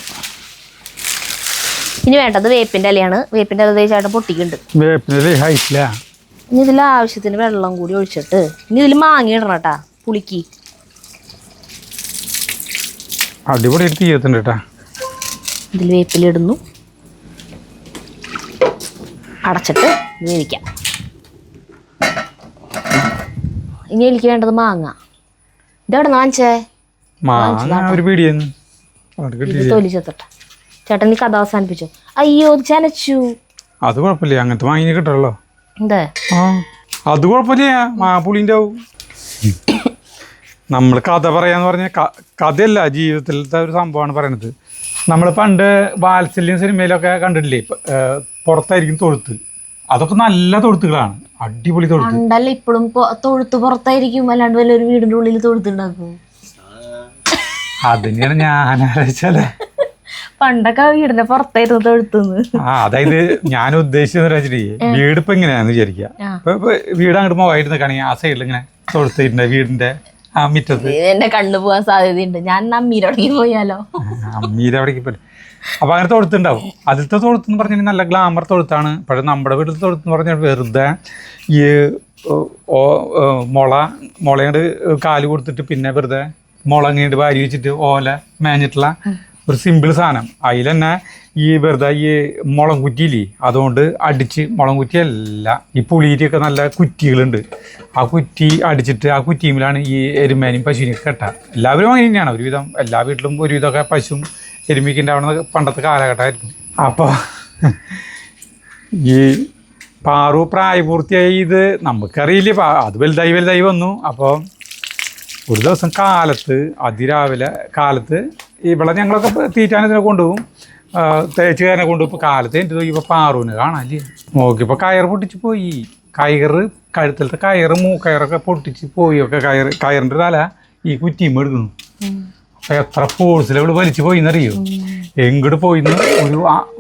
ഇനി വേണ്ടത് വേപ്പിൻ്റെ ഇലയാണ്. വേപ്പിൻ്റെ ഇല ചേട്ടൻ പൊട്ടിക്കുന്നുണ്ട്. ഇനി ഇതിൽ ആവശ്യത്തിന് വെള്ളം കൂടി ഒഴിച്ചിട്ട് ഇനി ഇതിൽ മാങ്ങ ഇടണം കേട്ടാ, പുളിക്ക്. അടിപൊളി തീയത്തുണ്ട്. ഇതിൽ വേപ്പിലിടുന്നു, അടച്ചിട്ട് വേവിക്കാം. ഇനി എനിക്ക് വേണ്ടത് മാങ്ങ. ഇതെവിടെ വാങ്ങിച്ചേ? തൊലി ചെത്തട്ടെ. ചേട്ടൻ നീ കഥ അവസാനിപ്പിച്ചോ. അയ്യോ ചനച്ചു. അത് കുഴപ്പമില്ല, അങ്ങനത്തെ വാങ്ങി കിട്ടല്ലോ. എന്താ അത് കുഴപ്പമില്ല, പുളിൻ്റെ ആവും. നമ്മൾ കഥ പറയാന്ന് പറഞ്ഞ കഥയല്ല, ജീവിതത്തിലത്തെ ഒരു സംഭവമാണ് പറയണത്. നമ്മൾ പണ്ട് വാത്സല്യം സിനിമയിലൊക്കെ കണ്ടിട്ടില്ലേ, പുറത്തായിരിക്കും തൊഴുത്ത്. അതൊക്കെ നല്ല തൊഴുത്തുകളാണ്, അടിപൊളി തൊഴുത്ത്. പണ്ടല്ല ഇപ്പോഴും തൊഴുത്ത് പുറത്തായിരിക്കും, അല്ലാണ്ട് വല്ല ഒരു വീടിന്റെ ഉള്ളിൽ തൊഴുത്തുണ്ടാക്കും. അതിനെയാണ് ഞാൻ ആലോചിച്ചാലേ. പണ്ടൊക്കെ വീടിന്റെ പുറത്തായിരുന്നു തൊഴുത്തുന്ന്. അതായത് ഞാൻ ഉദ്ദേശിച്ചെന്ന് വെച്ചിട്ട് വീട് ഇപ്പൊ എങ്ങനെയാന്ന് വിചാരിക്കുക. ഇപ്പൊ വീട് അങ്ങോട്ട് പോയിട്ട് നിൽക്കുകയാണെങ്കിൽ ആ സൈഡിൽ ഇങ്ങനെ തൊഴുത്തിട്ടുണ്ട് വീടിന്റെ ആ മുറ്റത്ത്. എന്റെ കണ്ണു പോകാൻ സാധ്യതയുണ്ട്. ഞാൻ അമ്മീരടങ്ങി പോയാലോ. അമ്മീരവിടേക്ക് പോയി അപ്പൊ അങ്ങനെ തൊഴുത്തുണ്ടാവും. അതിലത്തെ തൊഴുത്തെന്ന് പറഞ്ഞാൽ നല്ല ഗ്ലാമർ തൊഴുത്താണ്. പക്ഷെ നമ്മുടെ വീട്ടിലത്തെ തൊഴുത്തെന്ന് പറഞ്ഞാൽ വെറുതെ ഈ മുളയുടെ കാല് കൊടുത്തിട്ട് പിന്നെ വെറുതെ മുളങ്ങയിട്ട് വാരി വെച്ചിട്ട് ഓല മേഞ്ഞിട്ടുള്ള ഒരു സിമ്പിൾ സാധനം. അതിൽ തന്നെ ഈ വെറുതെ ഈ മുളം കുറ്റിയില്ലേ, അതുകൊണ്ട് അടിച്ച്, മുളം കുറ്റിയല്ല, ഈ പുളിയിലൊക്കെ നല്ല കുറ്റികളുണ്ട്. ആ കുറ്റി അടിച്ചിട്ട് ആ കുറ്റിയിലാണ് ഈ എരുമേനും പശുവിനൊക്കെ കെട്ടുക. എല്ലാവരും അങ്ങനെ തന്നെയാണ്. ഒരുവിധം എല്ലാ വീട്ടിലും ഒരുവിധമൊക്കെ പശുവും എരുമയ്ക്ക് ഉണ്ടാവുന്ന പണ്ടത്തെ കാലഘട്ടമായിരുന്നു. അപ്പോൾ ഈ പാറു പ്രായപൂർത്തിയായി ഇത് നമുക്കറിയില്ല, അത് വലുതായി വന്നു. അപ്പോൾ ഒരു ദിവസം കാലത്ത്, അതിരാവിലെ കാലത്ത് ഇവിടെ ഞങ്ങളൊക്കെ തീറ്റാനത്തിനെ കൊണ്ടുപോകും, തേച്ചുകാരനെ കൊണ്ടുപോകും. ഇപ്പോൾ കാലത്ത് എൻ്റെ നോക്കിയപ്പോൾ പാറുവിന് കാണാല്ലേ, നോക്കിയപ്പോൾ കയറ് പൊട്ടിച്ച് പോയി. കഴുത്തിലത്തെ കയറ് മൂക്കയറൊക്കെ പൊട്ടിച്ച് പോയി. ഒക്കെ കയറിൻ്റെ തല ഈ കുറ്റിയും എടുക്കുന്നു. അപ്പം എത്ര ഫോഴ്സിൽ അവള് വലിച്ചു പോയിന്നറിയോ? എങ്ങോട്ട് പോയിന്ന്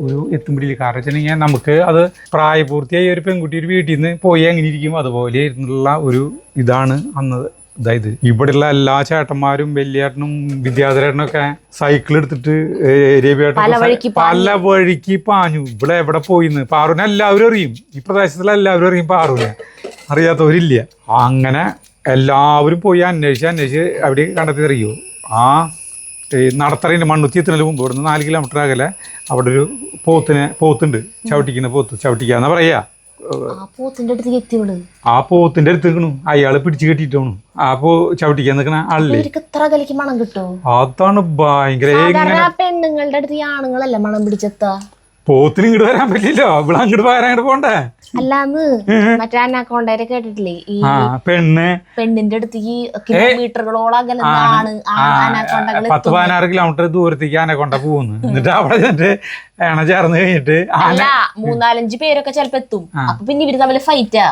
ഒരു എത്തുമ്പിടിയിൽ. കാരണം വെച്ചിട്ടുണ്ടെങ്കിൽ നമുക്ക് അത് പ്രായപൂർത്തിയായി ഒരു പെൺകുട്ടി ഒരു വീട്ടിൽ നിന്ന് പോയി എങ്ങനെ ഇരിക്കും അതുപോലെ ഇരുന്നുള്ള ഒരു ഇതാണ് അന്ന്. അതായത് ഇവിടെയുള്ള എല്ലാ ചേട്ടന്മാരും വലിയേട്ടനും വിദ്യാധരേട്ടനൊക്കെ സൈക്കിൾ എടുത്തിട്ട് രവിയേട്ടൻ പല വഴിക്ക് പാഞ്ഞു. ഇവിടെ എവിടെ പോയിന്ന് പാറുവിനെ എല്ലാവരും അറിയും, ഈ പ്രദേശത്തുള്ള എല്ലാവരും അറിയും, പാറുവിനെ അറിയാത്തവരില്ല. അങ്ങനെ എല്ലാവരും പോയി അന്വേഷിച്ച് അവിടെ കണ്ടെത്തി അറിയോ. ആ നടത്തറേൻ്റെ മണ്ണുത്തി എത്തുന്നതിന് മുമ്പ് ഇവിടുന്ന് 4 കിലോമീറ്റർ അകലെ അവിടെ ഒരു പോത്തുണ്ട്, ചവിട്ടിക്കാന്നാ പറയാ. ആ പോത്തിന്റെ അടുത്ത് നിൽക്കണു, അയാള് പിടിച്ചു കെട്ടിട്ടോണു. ചവിട്ടിക്കാൻ നിൽക്കണ ആളില്ലേ, അതാണ് ഭയങ്കര. പെണ്ണുങ്ങളുടെ അടുത്ത് ഈ ആണുങ്ങളല്ലേ മണം പിടിച്ചെത്താ. പോത്തിന് ഇങ്ങോട്ട് വരാൻ പറ്റില്ലല്ലോ, ഇവിടെ അങ്ങോട്ട് അങ്ങോട്ട് പോണ്ടേ. അല്ലാന്ന് മറ്റേ അനാക്കോണ്ടരെ കേട്ടിട്ടില്ലേ, ഈ പെണ്ണിന്റെ അടുത്തേക്ക് കിലോമീറ്ററുകളോളം 10-16 കിലോമീറ്റർ ദൂരത്തേക്ക് അനക്കൊണ്ട പോകുന്നു. എന്നിട്ട് അവിടെ ചെന്നിട്ട് എണ ചേർന്ന് കഴിഞ്ഞിട്ട് 3-4-5 പേരൊക്കെ ചിലപ്പോ എത്തും. അപ്പൊ പിന്നെ ഇവര് തമ്മിൽ ഫൈറ്റാ.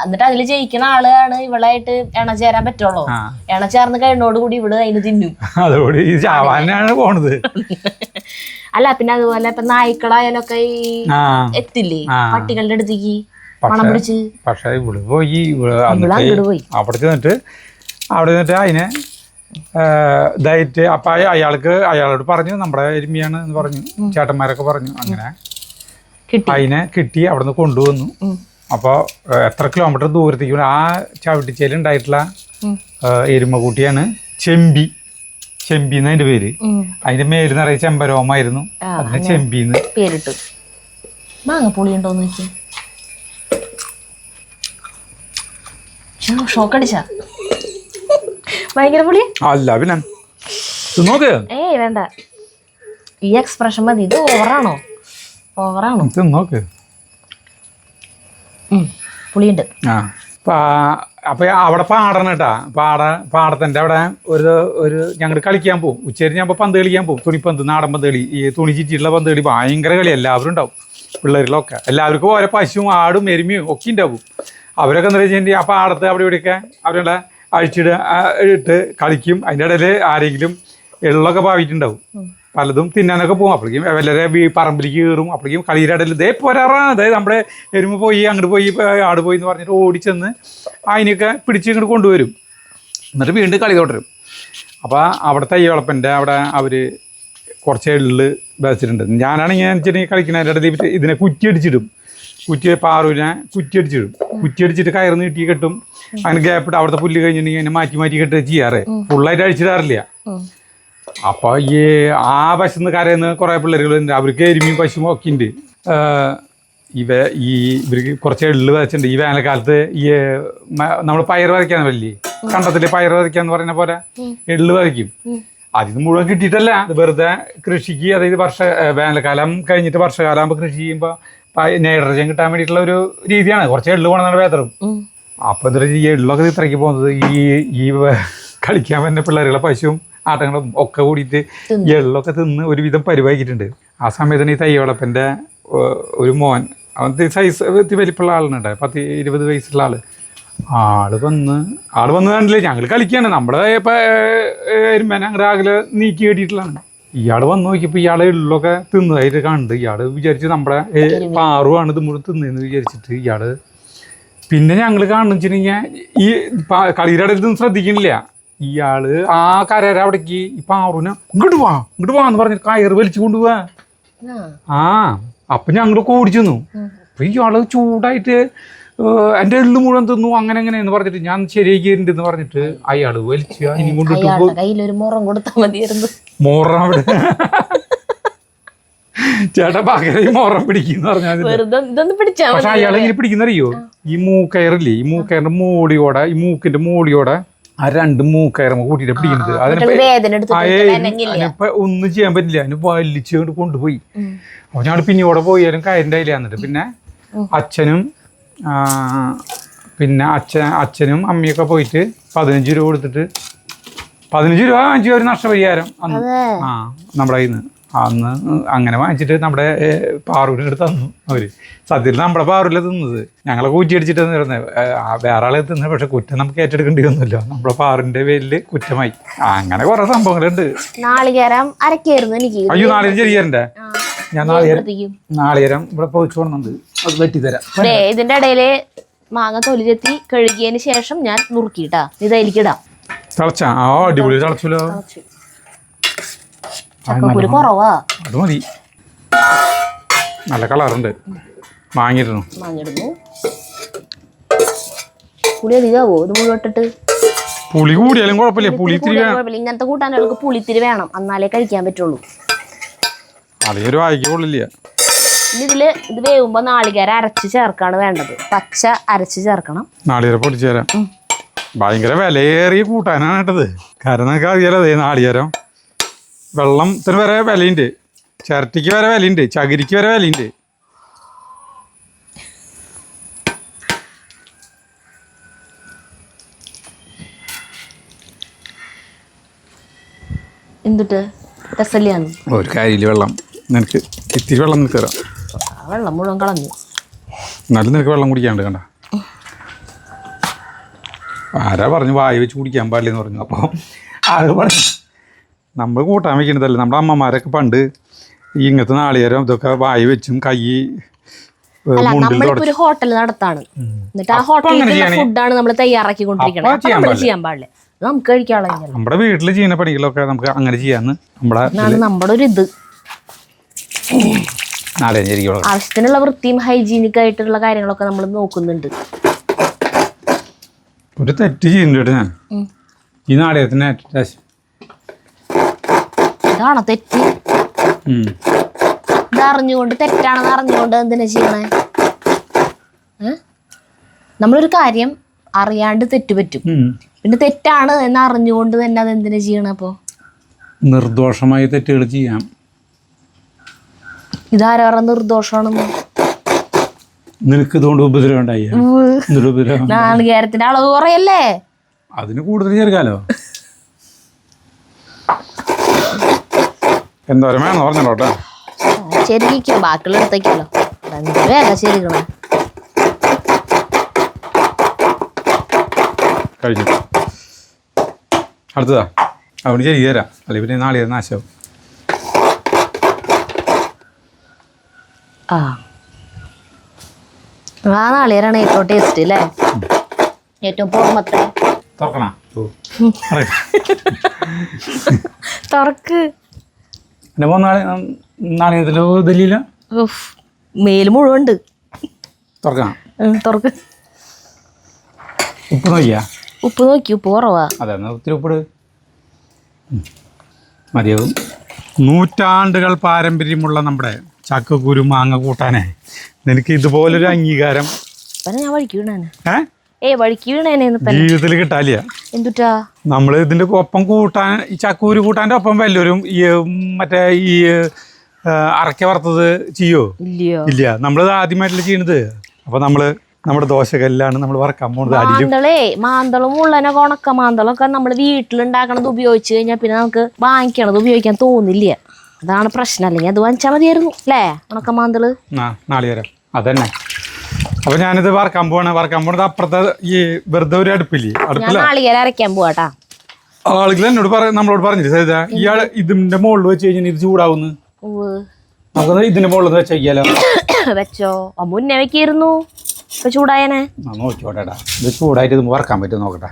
എന്നിട്ട് അതില് ജയിക്കുന്ന ആളാണ് ഇവളായിട്ട് എണ ചേരാൻ പറ്റുള്ളൂ. എണ ചേർന്ന് കഴിഞ്ഞോട് കൂടി ഇവിടെ അതിന് തിന്നും. അതോടെ ഈ ചാവാനാണ് പോണത്. അല്ല പിന്നെ അതുപോലെ ഇപ്പൊ നായ്ക്കളായാലൊക്കെ എത്തില്ലേ പട്ടികളുടെ അടുത്തേക്ക് മണം പിടിച്ച്. പക്ഷെ ഇവിടെ പോയി അവിടെ ചെന്നിട്ട് അതിനെ ഇതായിട്ട് അപ്പൊ അയാളോട് പറഞ്ഞു നമ്മുടെ എരുമയാണ് എന്ന് പറഞ്ഞു, ചേട്ടന്മാരൊക്കെ പറഞ്ഞു. അങ്ങനെ അതിനെ കിട്ടി, അവിടെ നിന്ന് കൊണ്ടുവന്നു. അപ്പോൾ എത്ര കിലോമീറ്റർ ദൂരത്തേക്ക് ആ ചവിട്ടിച്ചേലുണ്ടായിട്ടുള്ള എരുമക്കുട്ടിയാണ് ചെമ്പി എന്ന് അതിന്റെ പേര്. അതിന്റെ മേല് നിറയെ ചെമ്പരോമായിരുന്നു, അതിന് ചെമ്പിന്ന് പേരിട്ടു. മാങ്ങപ്പുളി ഉണ്ടോന്ന് നോക്കി ഷോക്കടിച്ച ഭയങ്കര പുളി അല്ല പിന്നെ നോക്ക്. വേണ്ട ഈ എക്സ്പ്രഷൻ മതി. ഇത് ഓവറാണോ? ഓവറാണോ? നോക്ക്. പുളിയുണ്ട്. അപ്പൊ അവിടെ പാടണം കേട്ടാ. പാടത്തിന്റെ അവിടെ ഒരു ഞങ്ങൾ കളിക്കാൻ പോകും. ഉച്ചേരി ഞാൻ പന്ത് കളിക്കാൻ പോകും. തുണിപ്പന്ത്, നാടൻ പന്ത് കളി, ഈ തുണി ചീറ്റിയുള്ള പന്ത് കളി. ഭയങ്കര കളി. എല്ലാവരും ഉണ്ടാവും, പിള്ളേരിലൊക്കെ. എല്ലാവർക്കും ഓരോ പശുവും ആടും എരുമയും ഒക്കെ ഉണ്ടാവും. അവരൊക്കെ എന്താ വെച്ചിട്ടുണ്ടെങ്കിൽ ആ പാടത്ത് അവിടെ ഇവിടെയൊക്കെ അവരുടെ ഇട്ട് കളിക്കും. അതിൻ്റെ ഇടയിൽ ആരെങ്കിലും എള്ളൊക്കെ പാവിയിട്ടുണ്ടാവും. പലതും തിന്നാനൊക്കെ പോകും. അപ്പോഴേക്കും വല്ലരെ പറമ്പിലേക്ക് കയറും. അപ്പോഴേക്കും കളിയുടെ ഇടയിൽ ഇതേ പോരാറാ. അതായത് നമ്മുടെ എരുമ പോയി, അങ്ങോട്ട് പോയി, ആട് പോയി എന്ന് പറഞ്ഞിട്ട് ഓടിച്ചെന്ന് അതിനൊക്കെ പിടിച്ച് ഇങ്ങോട്ട് കൊണ്ടുവരും. എന്നിട്ട് വീണ്ടും കളി തുടരും. അപ്പോൾ അവിടെ തയ്യളപ്പൻ്റെ അവിടെ അവർ കുറച്ച് എള്ള് വെച്ചിട്ടുണ്ട്. ഞാനാണെങ്കിൽ വെച്ചിട്ടുണ്ടെങ്കിൽ കളിക്കുന്നതിൻ്റെ ഇടയിൽ ഇതിനെ കുറ്റിയടിച്ചിടും. പാറുവിനെ കുറ്റിയടിച്ചിട്ട് കയറ് നീട്ടി കെട്ടും. അങ്ങനെ ഗ്യാപ്പിട്ട് അവിടുത്തെ പുല്ല് കഴിഞ്ഞിട്ടുണ്ടെങ്കിൽ അതിനെ മാറ്റി കെട്ടുക ചെയ്യാറ്. ഫുള്ളായിട്ട് അഴിച്ചിടാറില്ല. അപ്പോൾ ഈ ആ പശുന്ന് കരയുന്ന കുറേ പിള്ളേരുകളുണ്ട്. അവർക്ക് എരുമയും പശുവും ഒക്കെ ഉണ്ട്. ഇവർക്ക് കുറച്ച് എള്ള് വരച്ചിട്ടുണ്ട്. ഈ വേനൽക്കാലത്ത് ഈ നമ്മൾ പയർ വരയ്ക്കാൻ വരില്ലേ, കണ്ടത്തില് പയർ വരയ്ക്കാന്ന് പറയുന്ന പോലെ എള്ള് വരയ്ക്കും. അതിന് മുഴുവൻ കിട്ടിയിട്ടല്ല, അത് വെറുതെ കൃഷിക്ക്, അതായത് വേനൽക്കാലം കഴിഞ്ഞിട്ട് വർഷകാലം ആകുമ്പോൾ കൃഷി ചെയ്യുമ്പോൾ നൈട്രജൻ കിട്ടാൻ വേണ്ടിയിട്ടുള്ള ഒരു രീതിയാണ്. കുറച്ച് എള്ള് പോകണമെന്നാണ് വേതറും. അപ്പോൾ എന്താ ഈ എള്ളൊക്കെ ഇത്രയ്ക്ക് പോകുന്നത് ഈ കളിക്കാൻ വരുന്ന പിള്ളേരുകളെ പശുവും ആട്ടങ്ങളും ഒക്കെ കൂടിയിട്ട് എള്ളൊക്കെ തിന്ന് ഒരുവിധം പരിപാടിയിട്ടുണ്ട്. ആ സമയത്തിന് ഈ തയ്യവളപ്പൻ്റെ ഒരു മോൻ, അവൻ സൈസ് വലിപ്പുള്ള ആളുണ്ട്, 10-20 വയസ്സുള്ള ആള് വന്ന് കണ്ടില്ലേ, ഞങ്ങൾ കളിക്കുകയാണ്. നമ്മുടെ ഇപ്പം എരുമേനെ അങ്ങനെ ആകെ നീക്കി കെട്ടിയിട്ടുള്ളതാണ്. ഇയാൾ വന്ന് നോക്കിയപ്പോൾ ഇയാളെ എള്ളൊക്കെ തിന്നതായിട്ട് കണ്ട് ഇയാൾ വിചാരിച്ച് നമ്മുടെ പാറുവാണ് ഇത് മുഴുവൻ തിന്നതെന്ന് വിചാരിച്ചിട്ട് ഇയാൾ പിന്നെ ഞങ്ങൾ കാണുന്നു വെച്ചിട്ടുണ്ടെങ്കിൽ ഈ കളിയുടെ ഇടയിൽ ശ്രദ്ധിക്കണില്ല. ഇയാള് ആ കരയുടെ അവിടേക്ക് ഈ പാറുവിനെ ഇങ്ങോട്ട് വാ എന്ന് പറഞ്ഞിട്ട് കയറ് വലിച്ചു കൊണ്ടുപോവാ. അപ്പൊ ഞങ്ങളൊക്കെ ഓടിച്ചു തന്നു. അപ്പൊ ഇയാള് ചൂടായിട്ട് എൻ്റെ എള്ളു മുഴുവൻ തിന്നു അങ്ങനെ എന്ന് പറഞ്ഞിട്ട് ഞാൻ ശരിയാക്കിയിട്ടുണ്ടെന്ന് പറഞ്ഞിട്ട് അയാള് വലിച്ചു ഇനി കൊണ്ടിട്ട് മോറം അവിടെ ചേട്ടാ പകരം മോറം പിടിക്കുന്ന പറഞ്ഞാൽ. പക്ഷെ അയാൾ ഇങ്ങനെ പിടിക്കുന്നറിയോ, ഈ മൂക്കയറില്ലേ, ഈ മൂക്കയറിന്റെ മോളിയോടെ, ഈ മൂക്കിന്റെ മോളിയോടെ ആ 2 മൂക്കയറുമ്പോ കൂട്ടിയിട്ട് പിടിക്കുന്നത്. അതിനിപ്പോ ഒന്നും ചെയ്യാൻ പറ്റില്ല. അതിന് വലിച്ചു കൊണ്ട് കൊണ്ടുപോയി. അപ്പൊ ഞങ്ങൾ പിന്നോടെ പോയാലും കയറിൻ്റെ അതിൽ വന്നിട്ട് പിന്നെ അച്ഛനും അമ്മയൊക്കെ പോയിട്ട് 15 രൂപ കൊടുത്തിട്ട് 15 രൂപ വാങ്ങിച്ചു ഒരു നഷ്ടപരിഹാരം അന്ന്. നമ്മുടെ കയ്യിൽ നിന്ന് അന്ന് അങ്ങനെ വാങ്ങിച്ചിട്ട് നമ്മുടെ പാറൂരിന് എടുത്ത് തന്നു അവര്. സത്യത്തിൽ നമ്മുടെ പാറൂരിലെ തിന്നത്, ഞങ്ങളെ കൂറ്റിയടിച്ചിട്ട് തന്നിരുന്നത്. വേറെ ആളെ തിന്നത്. പക്ഷെ കുറ്റം നമുക്ക് ഏറ്റെടുക്കേണ്ടി വന്നല്ലോ, നമ്മുടെ പാറിന്റെ പേരിൽ കുറ്റമായി. അങ്ങനെ കുറെ സംഭവങ്ങളുണ്ട്. അയ്യോ നാളികേരം ചെറിയരണ്ടേ, ഞാൻ നാളികേരം ഇവിടെ പോയിച്ചു കൊടുക്കുന്നുണ്ട്, അത് വെട്ടിത്തരാം. ഇതിന്റെ ഇടയില് മാങ്ങ തൊലി ചെത്തി കഴുകിയതിന് ശേഷം ഞാൻ നുറുക്കിട്ടാ ഇതായിരിക്കിടാം. തിളച്ചാ അടിപൊളി തിളച്ചല്ലോ. ചക്കക്കുരു കുറവാ, അത് മതി. നല്ല കളറുണ്ട്. വാങ്ങിയിരുന്നു പുളി അധികമാവോ ഇത് മുഴുവൻ ഇട്ടിട്ട്? പുളി കൂടിയാലും കുഴപ്പമില്ല. പുളി ഇങ്ങനത്തെ കൂട്ടാനുകൾക്ക് പുളിത്തിരി വേണം, എന്നാലേ കഴിക്കാൻ പറ്റുള്ളൂ. അതിലൊരു വായിക്ക് കൊള്ളില്ല. ഇത് വേവുമ്പോ നാളികേരം അരച്ച് ചേർക്കാണ് വേണ്ടത്. പച്ച അരച്ച് ചേർക്കണം. നാളികേരം പൊടിച്ചേരാം. ഭയങ്കര വിലയേറിയ കൂട്ടാനാണ് കേട്ടത്. കാരണം നിങ്ങൾക്ക് അറിയാലോ, അതേ നാളികേരം വെള്ളത്തിന് വരെ വിലയുണ്ട്, ചിരട്ടിക്ക് വരെ വിലയുണ്ട്, ചകിരിക്ക് വരെ വിലയുണ്ട്. എന്തിട്ട് രസല്ലാണ് ഒരു കാര്യമില്ല. വെള്ളം നിനക്ക് ഇത്തിരി വെള്ളം നിനക്ക് തരാം. വെള്ളം മുഴുവൻ കളഞ്ഞു. എന്നാലും നിനക്ക് വെള്ളം കുടിക്കാണ്ട് കണ്ട. ആരാ പറഞ്ഞു വായി വെച്ച് കുടിക്കാൻ പാടില്ലെന്ന് പറഞ്ഞു. അപ്പോൾ അത് പറഞ്ഞു നമ്മൾ കൂട്ടാൻ വയ്ക്കുന്നതല്ലേ. നമ്മുടെ അമ്മമാരൊക്കെ പണ്ട് ഇങ്ങനത്തെ നാളികേരം ഇതൊക്കെ വായി വെച്ചും കൈ ഒരു ഹോട്ടൽ നടത്താണ്, എന്നിട്ട് ആ ഹോട്ടലിൽ ഫുഡാണ് നമ്മൾ തയ്യാറാക്കിക്കൊണ്ടിരിക്കുന്നത്. ചെയ്യാൻ പാടില്ല, നമുക്ക് കഴിക്കാനുള്ള. നമ്മുടെ വീട്ടിൽ ചെയ്യുന്ന പണികളൊക്കെ നമുക്ക് അങ്ങനെ ചെയ്യാന്ന് നമ്മുടെ ഒരു ഇത്. ആവശ്യത്തിനുള്ള വൃത്തിയും ഹൈജീനിക് ആയിട്ടുള്ള കാര്യങ്ങളൊക്കെ നമ്മൾ നോക്കുന്നുണ്ട്. ഒരു തെറ്റ് ചെയ്യുന്നുണ്ട് ഞാൻ ഈ നാളികേരത്തിന്. ഇതാണോ തെറ്റ്? ഇതറിഞ്ഞുകൊണ്ട് തെറ്റാണെന്ന് അറിഞ്ഞുകൊണ്ട് എന്തിനാ ചെയ്യണേ? നമ്മളൊരു കാര്യം അറിയാണ്ട് തെറ്റുപറ്റും, പിന്നെ തെറ്റാണ് എന്ന് അറിഞ്ഞുകൊണ്ട് തന്നെ അതെന്തിനാ ചെയ്യണ? അപ്പോ നിർദോഷമായി തെറ്റുകൾ ചെയ്യാം. ഇതാരാ പറഞ്ഞ നിർദോഷമാണെന്ന്? നിനക്ക് ഇതുകൊണ്ട് ഉപദ്രവം ഉണ്ടായി? ഉപദ്രവം നാളികേരത്തിന്റെ അളവ് കുറയല്ലേ? അതിന് കൂടുതൽ ചേർക്കാലോ. എന്തോരം വേണം പറഞ്ഞോട്ടെ. ശരിക്കോ ബാക്കിയുള്ള എടുത്തേക്കല്ലോ. വേഗം ശരിക്കണേ. കഴിഞ്ഞു. അടുത്തതാ അവന് ശരി തരാം, അല്ലെങ്കിൽ പിന്നെ നാളെ നാശവും. ആ നാളികേരാണ് ഏറ്റവും ടേസ്റ്റ് അല്ലേ? ഏറ്റവും പുറമത്തെ. തുറക്കണ തുറക്ക്. നാണയത്തിലോ ഇതില്ല, മേല് മുഴുവൻ ഉണ്ട്. തുറക്കണം. തുറക്ക്. ഉപ്പ് നോക്കിയാ? ഉപ്പ് നോക്കി, ഉപ്പ് കുറവാ. അതെ, ഒത്തിരി ഉപ്പിട്. മതിയാവും. നൂറ്റാണ്ടുകൾ പാരമ്പര്യമുള്ള നമ്മുടെ ചക്കക്കുരു മാങ്ങ കൂട്ടാനേ, നിനക്ക് ഇതുപോലൊരു അംഗീകാരം ഞാൻ വഴിക്ക് വീണേനെ. വഴിക്ക് വീണേനെ ജീവിതത്തിൽ കിട്ടാലിയ. എന്തുട്ടാ നമ്മൾ ഇതിന്റെ ഒപ്പം കൂട്ടാൻ, ഈ ചക്കൂര് കൂട്ടാൻ്റെ ഒപ്പം വല്ലവരും ഈ മറ്റേ ഈ അറക്ക വറുത്തത് ചെയ്യോ? ഇല്ല. നമ്മൾ ആദ്യമായിട്ടല്ലേ ചെയ്യണത്. അപ്പൊ നമ്മുടെ ദോശകല്ലാണ് നമ്മൾ വറക്കാൻ പോകുന്നത്. മാന്തളും മുള്ളനൊക്കെ ഉണക്ക മാന്തളൊക്കെ നമ്മൾ വീട്ടിലുണ്ടാക്കണത് ഉപയോഗിച്ച് കഴിഞ്ഞാൽ പിന്നെ നമുക്ക് വാങ്ങിക്കണത് ഉപയോഗിക്കാൻ തോന്നില്ല. അതാണ് പ്രശ്നം. അല്ലെങ്കിൽ അത് വാങ്ങിച്ചാൽ മതിയായിരുന്നു അല്ലേ? ഉണക്ക മാന്തള് നാളെ വരാം. അതന്നെ. അപ്പൊ ഞാനിത് വറക്കാൻ പോണത് അപ്പുറത്തെ ഈ വെറുതെ ഒരു അടുപ്പില്ലേ, അടുപ്പില്ല, നാളികേരം അരയ്ക്കാൻ പോവാട്ടാ. ആളുകൾ എന്നോട് നമ്മളോട് പറഞ്ഞില്ല സരിത, ഇയാൾ ഇതിന്റെ മുകളിൽ വെച്ച് കഴിഞ്ഞാൽ ഇത് ചൂടാവുന്നു. നമുക്ക് ഇതിന്റെ മുകളിൽ വെച്ച് വയ്ക്കാലോ. വെച്ചോ, മുന്നേ വെക്കായിരുന്നു. ഇപ്പൊ ചൂടായനെ നോക്കിക്കോട്ടെടാ. ഇത് ചൂടായിട്ട് ഇത് വറക്കാൻ പറ്റും നോക്കട്ടെ.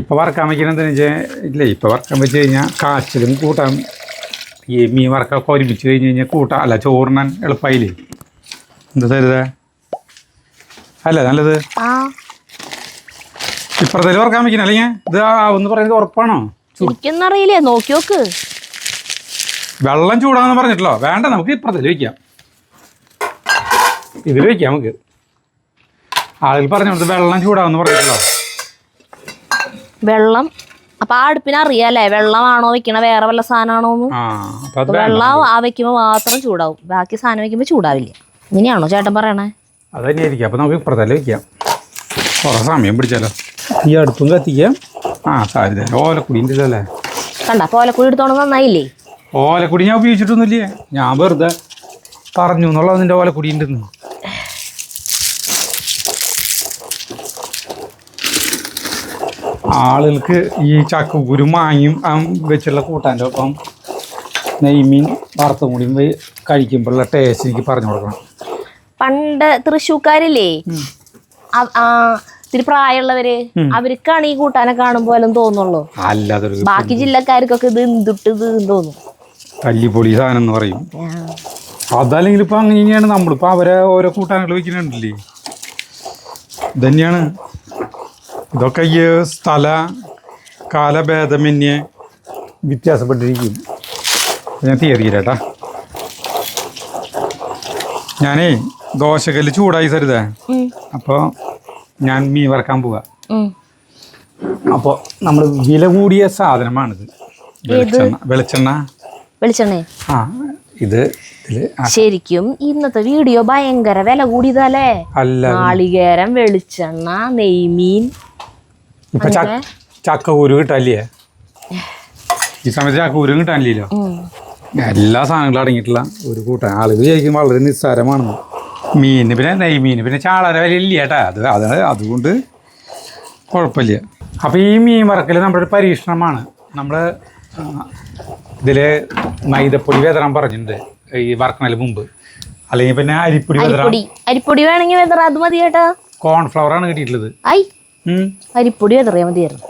ഇപ്പൊ വറക്കാൻ വെക്കണ എന്താണെന്ന് വെച്ചാൽ ഇല്ലേ, ഇപ്പൊ വറക്കാൻ വെച്ച് കഴിഞ്ഞാൽ കാച്ചിലും കൂട്ടാൻ ഈ മീൻ വറക്കൊക്കെ ഒരുമിച്ച് കഴിഞ്ഞ് കഴിഞ്ഞാൽ കൂട്ടാൻ അല്ല ചോറിനാൻ എളുപ്പമായില്ലേ? എന്താ സരിത അല്ലേ നല്ലത്? ഇപ്പുറത്തേക്ക് വറക്കാൻ വെക്കണ അല്ലെങ്കിൽ ഇത് ആവെന്ന് പറയുന്നത് ഉറപ്പാണോ? എനിക്കൊന്നറിയില്ലേ, നോക്കി നോക്ക്. വെള്ളം ചൂടാന്ന് പറഞ്ഞിട്ടല്ലോ. വേണ്ട, നമുക്ക് ഇപ്പുറത്തേക്ക് വെക്കാം. ഇതിൽ വെക്കാം നമുക്ക്. ആളുകൾ പറഞ്ഞു കൊടുത്ത് വെള്ളം ചൂടാവെന്ന് പറഞ്ഞിട്ടല്ലോ. വെള്ളം അപ്പൊ ആ അടുപ്പിന് അറിയാലേ വെള്ളമാണോ വെക്കണ വേറെ വല്ല സാധനമാണോന്ന്? വെള്ളം ആ വെക്കുമ്പോ മാത്രം ചൂടാവും, ബാക്കി സാധനം വെക്കുമ്പോ ചൂടാവില്ല. ഇങ്ങനെയാണോ ചേട്ടൻ പറയണേ? അത് തന്നെയായിരിക്കും. അപ്പൊ നമുക്ക് ഇപ്പുറത്തല്ലേ വെക്കാം. കുറെ സമയം പിടിച്ചാലോ. ഈ അടുപ്പും കത്തിക്കാം. സാധ്യത ഓലക്കുടിൻ്റെ അല്ലേ? കണ്ട ഓലക്കുടി എടുത്തോണ്ട് നന്നായില്ലേ? ഓലക്കുടി ഞാൻ ഉപയോഗിച്ചിട്ടൊന്നുമില്ലേ, ഞാൻ വെറുതെ പറഞ്ഞു എന്നുള്ളത്. നിന്റെ ഓലക്കുടി ഉണ്ടെന്ന്. ആളുകൾക്ക് ഈ ചക്കക്കുരു മാങ്ങയും വെച്ചുള്ള കൂട്ടാൻ്റെ ഒപ്പം നെയ്മീൻ വറുത്തും കൂടിയും കഴിക്കുമ്പോഴുള്ള ടേസ്റ്റ് എനിക്ക് പറഞ്ഞു കൊടുക്കണം. പണ്ട് തൃശ്ശൂക്കാരില്ലേ, ഇത്തിരി പ്രായമുള്ളവര്, അവർക്കാണ് ഈ കൂട്ടാനെ കാണുമ്പോ എല്ലാം തോന്നുള്ളൂ. അല്ലാതെ ബാക്കി ജില്ലക്കാർക്കൊക്കെ ഇത് എന്തിട്ടത് തോന്നും. തല്ലിപ്പൊളി സാധനം എന്ന് പറയും. അതല്ലെങ്കിൽ ഇപ്പൊ അങ്ങനെ തന്നെയാണ്. നമ്മളിപ്പോ അവരെ ഓരോ കൂട്ടാനുകൾ വെക്കുന്നുണ്ടല്ലേ, ഇതന്നെയാണ്. ഇതൊക്കെ ഈ സ്ഥല കാലഭേദമന്യേ വ്യത്യാസപ്പെട്ടിരിക്കും. ഞാൻ തീയറിയില്ലേട്ടാ. ഞാനേ ദോശക്കല്ല് ചൂടായി സരിതേ. അപ്പോൾ ഞാൻ മീൻ വറക്കാൻ പോവാ. അപ്പോൾ നമ്മൾ വില കൂടിയ സാധനമാണിത്, വെളിച്ചെണ്ണ. ഇത് ശരിക്കും ഇന്നത്തെ വീഡിയോ ഭയങ്കര വില കൂടിയതല്ലേ? നാളികേരം, വെളിച്ചെണ്ണ, നെയ്മീൻ. ഇപ്പൊ ചക്കക്കുരു കിട്ടാനില്ലേ? ഈ സമയത്ത് ചക്കക്കുരു കിട്ടാനില്ലല്ലോ. എല്ലാ സാധനങ്ങളും അടങ്ങിയിട്ടുള്ള ഒരു കൂട്ടാൻ. ആളുകൾ ശരിക്കും വളരെ നിസ്സാരമാണെന്ന്. മീനിന് പിന്നെ നെയ്മീന് പിന്നെ ചാളര വില ഇല്ല ചേട്ടാ. അതുകൊണ്ട് കുഴപ്പമില്ല. അപ്പോൾ ഈ മീൻ വറക്കൽ നമ്മുടെ ഒരു പരീക്ഷണമാണ്. നമ്മൾ ഇതിൽ മൈദപ്പൊടി വിതറാൻ പറഞ്ഞിട്ടുണ്ട് ഈ വറക്കണതിന് മുമ്പ്. അല്ലെങ്കിൽ പിന്നെ അരിപ്പൊടി വേണമെങ്കിൽ വിതറാം, അത് മതി ചേട്ടാ. കോൺഫ്ലവറാണ് കിട്ടിയിട്ടുള്ളത്. അരിപ്പൊടി വിതറിയാൽ മതിയായിരുന്നു,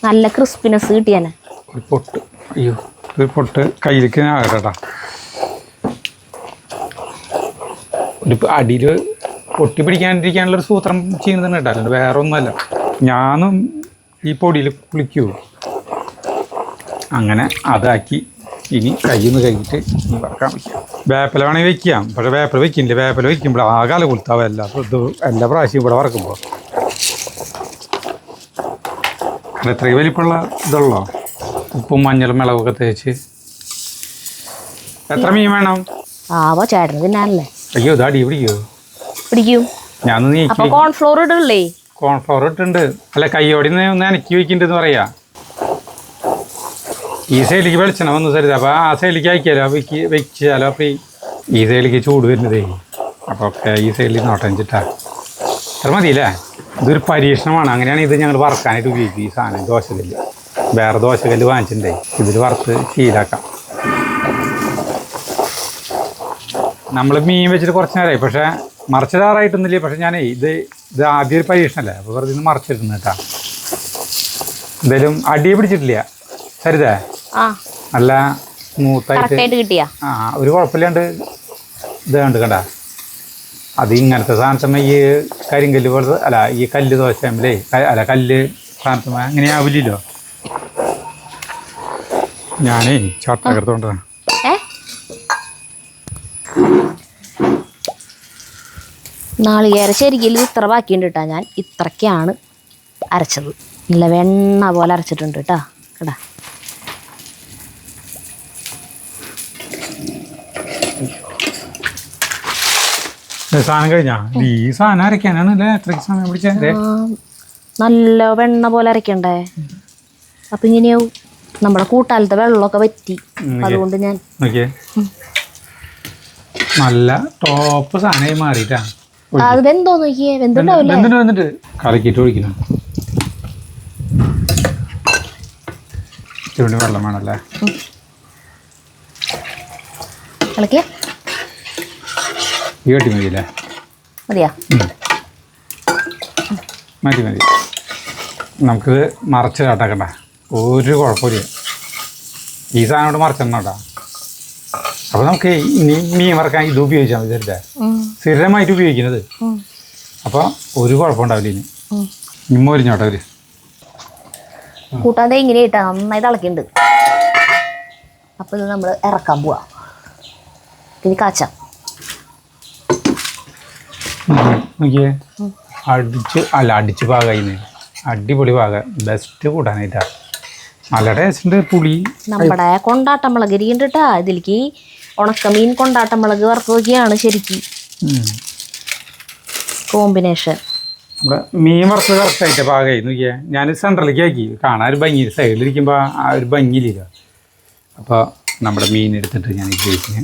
നല്ല ക്രിസ്പിനെസ് കിട്ടിയാനെ. ഒരു പൊട്ട് കയ്യിലേക്ക് ആകട്ടാ. ഒരു അടിയിൽ പൊട്ടി പിടിക്കാണ്ടിരിക്കാനുള്ളൊരു സൂത്രം ചെയ്യുന്നതന്നെ കേട്ടോ, അല്ലാണ്ട് വേറെ ഒന്നുമല്ല. ഞാനും ഈ പൊടിയിൽ കുളിക്കൂ. അങ്ങനെ അതാക്കി ഇനി കയ്യിൽ കഴിഞ്ഞിട്ട് ഇനി വറക്കാൻ വയ്ക്കാം. വേപ്പില വേണമെങ്കിൽ വെക്കാം, പക്ഷേ വേപ്പില വെക്കുന്നില്ല. വേപ്പില വെക്കുമ്പോൾ ആകാല കൊളുത്താവും എല്ലാ പ്രാവശ്യം ഇവിടെ വറക്കുമ്പോൾ. എത്രയും വലിപ്പമുള്ള ഇതുള്ളോ? ഉപ്പും മഞ്ഞളും മിളകൊക്കെ തേച്ച്. എത്ര മീൻ വേണം? ആവോ ചേട്ടന് തിന്നാനല്ലേ. അയ്യോ ഇത് അടി പിടിക്കോ? പിടിക്കും. ഞാൻ അപ്പൊ കോൺഫ്ലോർ ഇടല്ലേ? കോൺഫ്ലവർ ഇട്ടുണ്ട്. അല്ല കയ്യോടി ഒന്ന് അനക്കി വെക്കുന്നുണ്ടെന്ന് പറയാ. ഈ സൈഡിലേക്ക് വെളിച്ചെണ്ണ വന്നു സരിത. അപ്പോൾ ആ സൈഡിലേക്ക് അയക്കാലോ വെച്ചാലോ. അപ്പോൾ ഈ സൈഡിലേക്ക് ചൂട് വരുന്നതേ. അപ്പോൾ ഒക്കെ ഈ സൈഡിൽ നോട്ടഞ്ചിട്ടാ അത്ര മതിയില്ലേ. ഇതൊരു പരീക്ഷണമാണ്. അങ്ങനെയാണ് ഇത് ഞങ്ങൾ വറക്കാനായിട്ട് ഉപയോഗിക്കും. ഈ സാധനം ദോശക്കല്ല് വേറെ ദോശക്കല്ല് വാങ്ങിച്ചിട്ടുണ്ടേ ഇതിൽ വറുത്ത് ശീലാക്കാം. നമ്മൾ മീൻ വെച്ചിട്ട് കുറച്ച് നേരമായി, പക്ഷേ മറിച്ചിടാറായിട്ടൊന്നുമില്ല. പക്ഷെ ഞാനേ ഇത് ആദ്യം ഒരു പരീക്ഷണമല്ലേ, അപ്പോൾ വെറുതെ ഇന്ന് മറിച്ചിരുന്നു കേട്ടാ. എന്തായാലും അടിയെ പിടിച്ചിട്ടില്ല സരിതേ. നല്ല സ്മൂത്തായിട്ട് കിട്ടിയ ഒരു കുഴപ്പമില്ലാണ്ട് ഇത് കണ്ട. അത് ഇങ്ങനത്തെ സാധനത്തമ്മ ഈ കരിങ്കല്ല് പോലത്തെ അല്ല ഈ കല്ല് ദോശമ്മലേ അല്ല കല്ല് സാധനത്തമ്മ അങ്ങനെ ആവില്ലല്ലോ. ഞാനേ ചട്ടകരത്തോണ്ടാണ്. നാളികേര ശരിക്കും ഇത്ര ബാക്കിയുണ്ട് കേട്ടാ. ഞാൻ ഇത്രയ്ക്കാണ് അരച്ചത്. നല്ല വെണ്ണ പോലെ അരച്ചിട്ടുണ്ട് കേട്ടാ. കേട്ടാ സാധനം കഴിഞ്ഞാ ഈ സാധനം അരയ്ക്കാനാണല്ലേ എത്രയ്ക്ക് സമയം പിടിച്ചേ? നല്ല വെണ്ണ പോലെ അരയ്ക്കണ്ടേ. അപ്പൊ ഇങ്ങനെയാവും. നമ്മുടെ കൂട്ടാലത്തെ വെള്ളമൊക്കെ വറ്റി. അതുകൊണ്ട് ഞാൻ നോക്കിയേ നല്ല ടോപ്പ് സാധനമായി മാറിയിട്ടാ. അത് വെന്തോ നോക്കിയേ. വെന്തിട്ട് കലക്കിയിട്ട് ഒഴിക്കണം. ഇത്തിരി വെള്ളം വേണമല്ലേ. കളക്കിയ ഈ കട്ടി മതിയല്ലേ? മതിയാ? മതി. നമുക്കിത് മറച്ച് കാട്ടാക്കണ്ട. ഒരു കുഴപ്പമില്ല. ഈ സാധനം കൊണ്ട് മറച്ചിടണം കേട്ടോ. അപ്പോൾ നമുക്ക് ഇനി മീൻ വറക്കാൻ ഇത് ഉപയോഗിച്ചാൽ മതി. തരുതേ സ്ഥിരമായിട്ട് ഉപയോഗിക്കുന്നത്. അപ്പോൾ ഒരു കുഴപ്പമുണ്ടാവില്ല. ഇനി മൊരിഞ്ഞോട്ടെ ഒരു കൂട്ടാൻ ഇങ്ങനെ ഇട്ടാ നന്നായി തിളക്കുന്നുണ്ട്. അപ്പോൾ ഇത് നമ്മൾ ഇറക്കാൻ പോവാ. ഇനി കാച്ചാം. നോക്കിയേ അടിച്ച് പാകായിന്ന്. അടിപൊളി പാക. ബെസ്റ്റ് കൂട്ടാനായിട്ടാ. നല്ല ടേസ്റ്റ്. പുളി നമ്മുടെ കൊണ്ടാട്ടമുളക് ഇരിക്കണ്ടാ. ഇതിലേക്ക് ഉണക്കമീൻ കൊണ്ടാട്ടമുളക് വറുത്ത് നോക്കിയാണ് ശരിക്കും കോമ്പിനേഷൻ. നമ്മുടെ മീൻ വറുത്ത് കറക്റ്റായിട്ട് പാകമായി. നോക്കിയാ ഞാൻ സെൻട്രലിലേക്ക് ആക്കി. കാണാൻ ഒരു ഭംഗി. സൈഡിലിരിക്കുമ്പോൾ ആ ഒരു ഭംഗിയില്ല. അപ്പോൾ നമ്മുടെ മീൻ എടുത്തിട്ട് ഞാൻ ഉപയോഗിക്കുന്നു.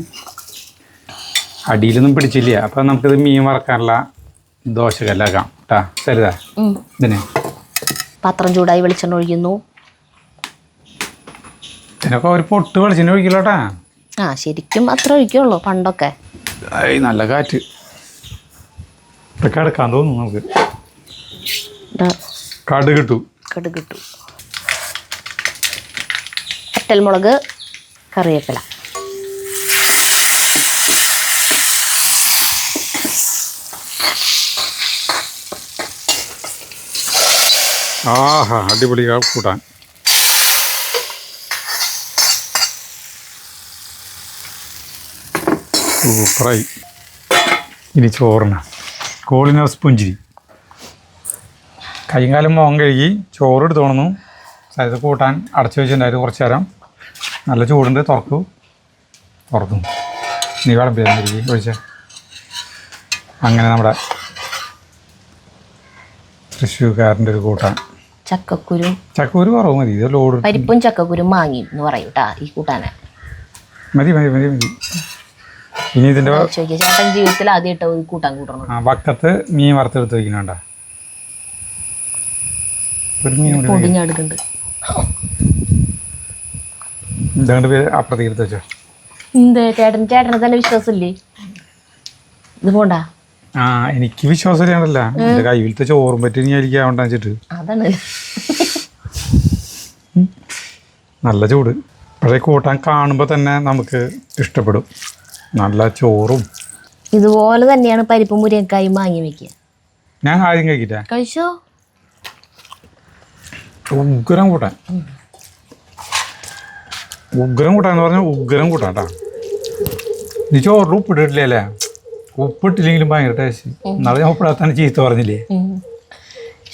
അടിയിലൊന്നും പിടിച്ചില്ല. അപ്പം നമുക്കിത് മീൻ വറക്കാനുള്ള ദോശക്കല്ലാക്കാം കേട്ടാ. സരിതാ ഇതിനെ പാത്രം ചൂടായി വെളിച്ചെണ്ണ ഒഴിക്കുന്നു. ഇതിനൊക്കെ ഒരു പൊട്ട് വെളിച്ചെണ്ണ ഒഴിക്കലോട്ടാ. ശരിക്കും അത്ര ഒഴിക്കുള്ളൂ. പണ്ടൊക്കെ നല്ല കാറ്റ് ഇതൊക്കെ എടുക്കാൻ തോന്നുന്നു. നമുക്ക് കടുകിട്ടു. വറ്റൽമുളക്, കറിവേപ്പില. ആഹാ അടിപൊളി കൂട്ടാൻ. സൂപ്പറായി. ഇനി ചോറിന് കോളിനോസ് പുഞ്ചിരി. കൈയും കാലം മോൻ കഴുകി ചോറ് എടുത്ത് തോന്നുന്നു. അതായത് കൂട്ടാൻ അടച്ചു വെച്ചിട്ടുണ്ടായിരുന്നു കുറച്ച് നേരം. നല്ല ചൂടുണ്ട്. തുറക്കും. നീ വിളമ്പിരി ഒഴിച്ച. അങ്ങനെ നമ്മുടെ തൃശ്ശൂർക്കാരൻ്റെ ഒരു കൂട്ടാൻ. ചക്കക്കുരു കുറവ് മതി. ഇത് ലോഡ് പരിപ്പും ചക്കക്കുരും മാങ്ങി എന്ന് പറയും കേട്ടാ ഈ കൂട്ടാനെ. മതി. ഇനി ഇതിൻ്റെ ചേട്ടൻ ജീവിതത്തിൽ ആദ്യമായിട്ട് ഒരു കൂട്ടാൻ കൂട്ടണം. വക്കത്ത് മീൻ വറുത്തെടുത്ത് വയ്ക്കുന്നുണ്ട. ഒരു മീൻ പൊടിഞ്ഞെടുക്കുന്നുണ്ട്. ഇതാണ്ട് പേര് അപ്പുറത്തേക്ക് എടുത്ത് വെച്ചോ. ചേട്ടനെ തന്നെ വിശ്വാസമില്ലേ? ഇത് പോണ്ട. എനിക്ക് വിശ്വാസമില്ലാണ്ടല്ല. എൻ്റെ കയ്യിലത്തെ ചോറും പറ്റി ഞാൻ ആവണ്ട വെച്ചിട്ട്. അതാണ് നല്ല ചൂട്. പക്ഷേ കൂട്ടാൻ കാണുമ്പോൾ തന്നെ നമുക്ക് ഇഷ്ടപ്പെടും. നല്ല ചോറും. ഇതുപോലെ തന്നെയാണ് പരിപ്പും മുരിങ്ങക്കായി മാങ്ങി വെക്കുക. ഞാൻ ആദ്യം കഴിക്കട്ടെ. കഴിച്ചോ. ഉഗ്രം കൂട്ടാൻ എന്ന് പറഞ്ഞാൽ ഉഗ്രം കൂട്ടാട്ടാ. നീ ചോറിൽ ഉപ്പിട്ടിട്ടില്ലേ അല്ലേ? ഉപ്പിട്ടില്ലെങ്കിലും ഭയങ്കര ടേസ്റ്റ്. എന്നാലും ഞാൻ ഉപ്പിടാത്താണ് ചീത്ത പറഞ്ഞില്ലേ?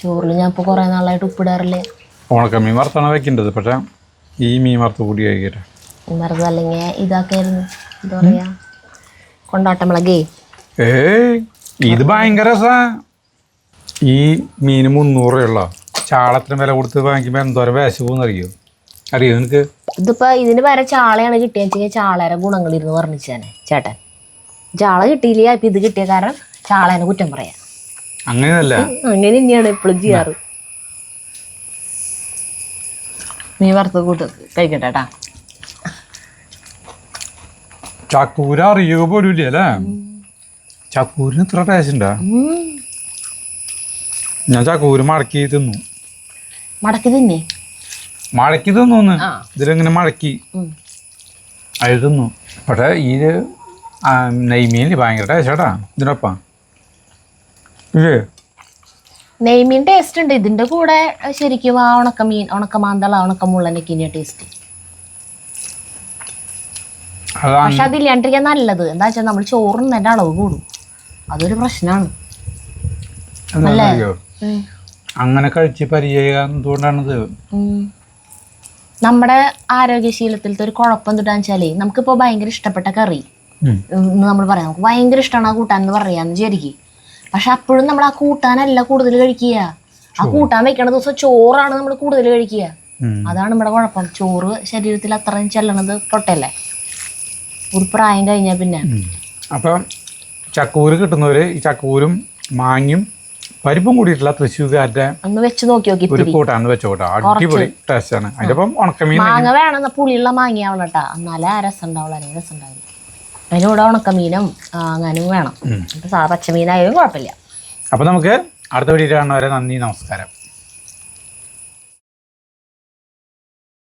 ചോറിൽ ഞാൻ ഇപ്പോൾ കുറേ നാളായിട്ട് ഉപ്പിടാറില്ലേ. ഉണക്കമീൻ വറുത്താണ് വെക്കേണ്ടത്. പക്ഷേ ഈ മീൻ വറുത്ത് കൂടി കഴിക്കട്ടെ. വെറുതെ അല്ലെങ്കിൽ ഇതാക്കായിരുന്നു. എന്താ പറയാ കൊണ്ടാട്ടമുളകേ. ഇത് ഭയങ്കര രസാ. ഈ മീന് 300 രൂപയുള്ള ചാളത്തിന് വില കൊടുത്ത് വാങ്ങിക്കുമ്പോ എന്തോരം വിശ പോകുന്നറിയോ? അറിയോ നിനക്ക്? ഇതിപ്പോ ഇതിന് വരെ ചാളയാണ് കിട്ടിയെന്ന് വെച്ചാൽ ചാളയുടെ ഗുണങ്ങളിരുന്ന് വർണ്ണിച്ചാനെ ചേട്ടൻ. ചാള കിട്ടിയില്ല, ഇപ്പൊ ഇത് കിട്ടിയ കാരണം ചാളേനെ കുറ്റം പറയാം. അങ്ങനെയല്ല, അങ്ങനെ തന്നെയാണ് എപ്പോഴും ചെയ്യാറ്. മീൻ വറുത്ത് കൂട്ട് കഴിക്കട്ടെ. ചക്കൂര അറിയുക പോലും ഇല്ല അല്ലേ? ചക്കൂരിന് ഇത്ര ടേസ്റ്റ് ഉണ്ടാ? ഞാൻ ചക്കൂര് മടക്കി തിന്നു. മടക്കി തിന്നേ? മടക്കി തിന്നു. ഇതിലിങ്ങനെ മടക്കി അത് തിന്നു. പക്ഷെ ഈ നെയ്മീനിൽ ഭയങ്കര ടേസ്റ്റാടാ ഇതിനൊപ്പം. നെയ്മീൻ ടേസ്റ്റ് ഉണ്ട്. ഇതിന്റെ കൂടെ ശരിക്കും ആ ഉണക്കമീൻ, ഉണക്കമാന്തള, ഉണക്കമുള്ളനൊക്കെ ഇനിയ ടേസ്റ്റ്. പക്ഷെ അതില്ലാണ്ടിരിക്കാൻ നല്ലത് എന്താ വെച്ചാൽ നമ്മൾ ചോറിൻ്റെ അളവ് കൂടും. അതൊരു പ്രശ്നമാണ്. അങ്ങനെ കഴിച്ച് പരിചയം എന്തുകൊണ്ടാണിത്? നമ്മുടെ ആരോഗ്യശീലത്തിലത്തെ ഒരു കുഴപ്പം എന്തുട്ടാന്ന് വെച്ചാലേ, നമുക്കിപ്പോ ഭയങ്കര ഇഷ്ടപ്പെട്ട കറി നമ്മൾ പറയാം, നമുക്ക് ഭയങ്കര ഇഷ്ടമാണ് ആ കൂട്ടാൻ എന്ന് പറയാന്ന് വിചാരിക്കും. പക്ഷെ അപ്പോഴും നമ്മൾ ആ കൂട്ടാനല്ല കൂടുതൽ കഴിക്കുക. ആ കൂട്ടാൻ വെക്കണ ദിവസം ചോറാണ് നമ്മൾ കൂടുതൽ കഴിക്കുക. അതാണ് നമ്മുടെ കുഴപ്പം. ചോറ് ശരീരത്തിൽ അത്രയും ചെല്ലണത് പൊട്ടല്ലേ ഒരു പ്രായം കഴിഞ്ഞാൽ പിന്നെ. അപ്പം ചക്കൂര് കിട്ടുന്നവര് ഈ ചക്കൂരും മാങ്ങയും പരിപ്പും കൂടിയിട്ടുള്ള തൃശ്ശൂർക്കാരുടെ ഒന്ന് വെച്ച് നോക്കി ഒരു കൂട്ടാണ് വെച്ചോട്ടെ. അടിപൊളി ടേസ്റ്റ് ആണ്. അതിപ്പം ഉണക്കമീൻ മാങ്ങ വേണം, പുളിയുള്ള മാങ്ങയാവണം കേട്ടാ, എന്നാലേ ആ രസം ഉണ്ടാവുള്ളൂ. അല്ലെങ്കിൽ രസം ഉണ്ടാവില്ല. അതിനൂടെ ഉണക്കമീനും അങ്ങനും വേണം. പച്ചമീനായാലും കുഴപ്പമില്ല. അപ്പൊ നമുക്ക് അടുത്ത വീഡിയോ കാണുന്നവരെ നന്ദി, നമസ്കാരം.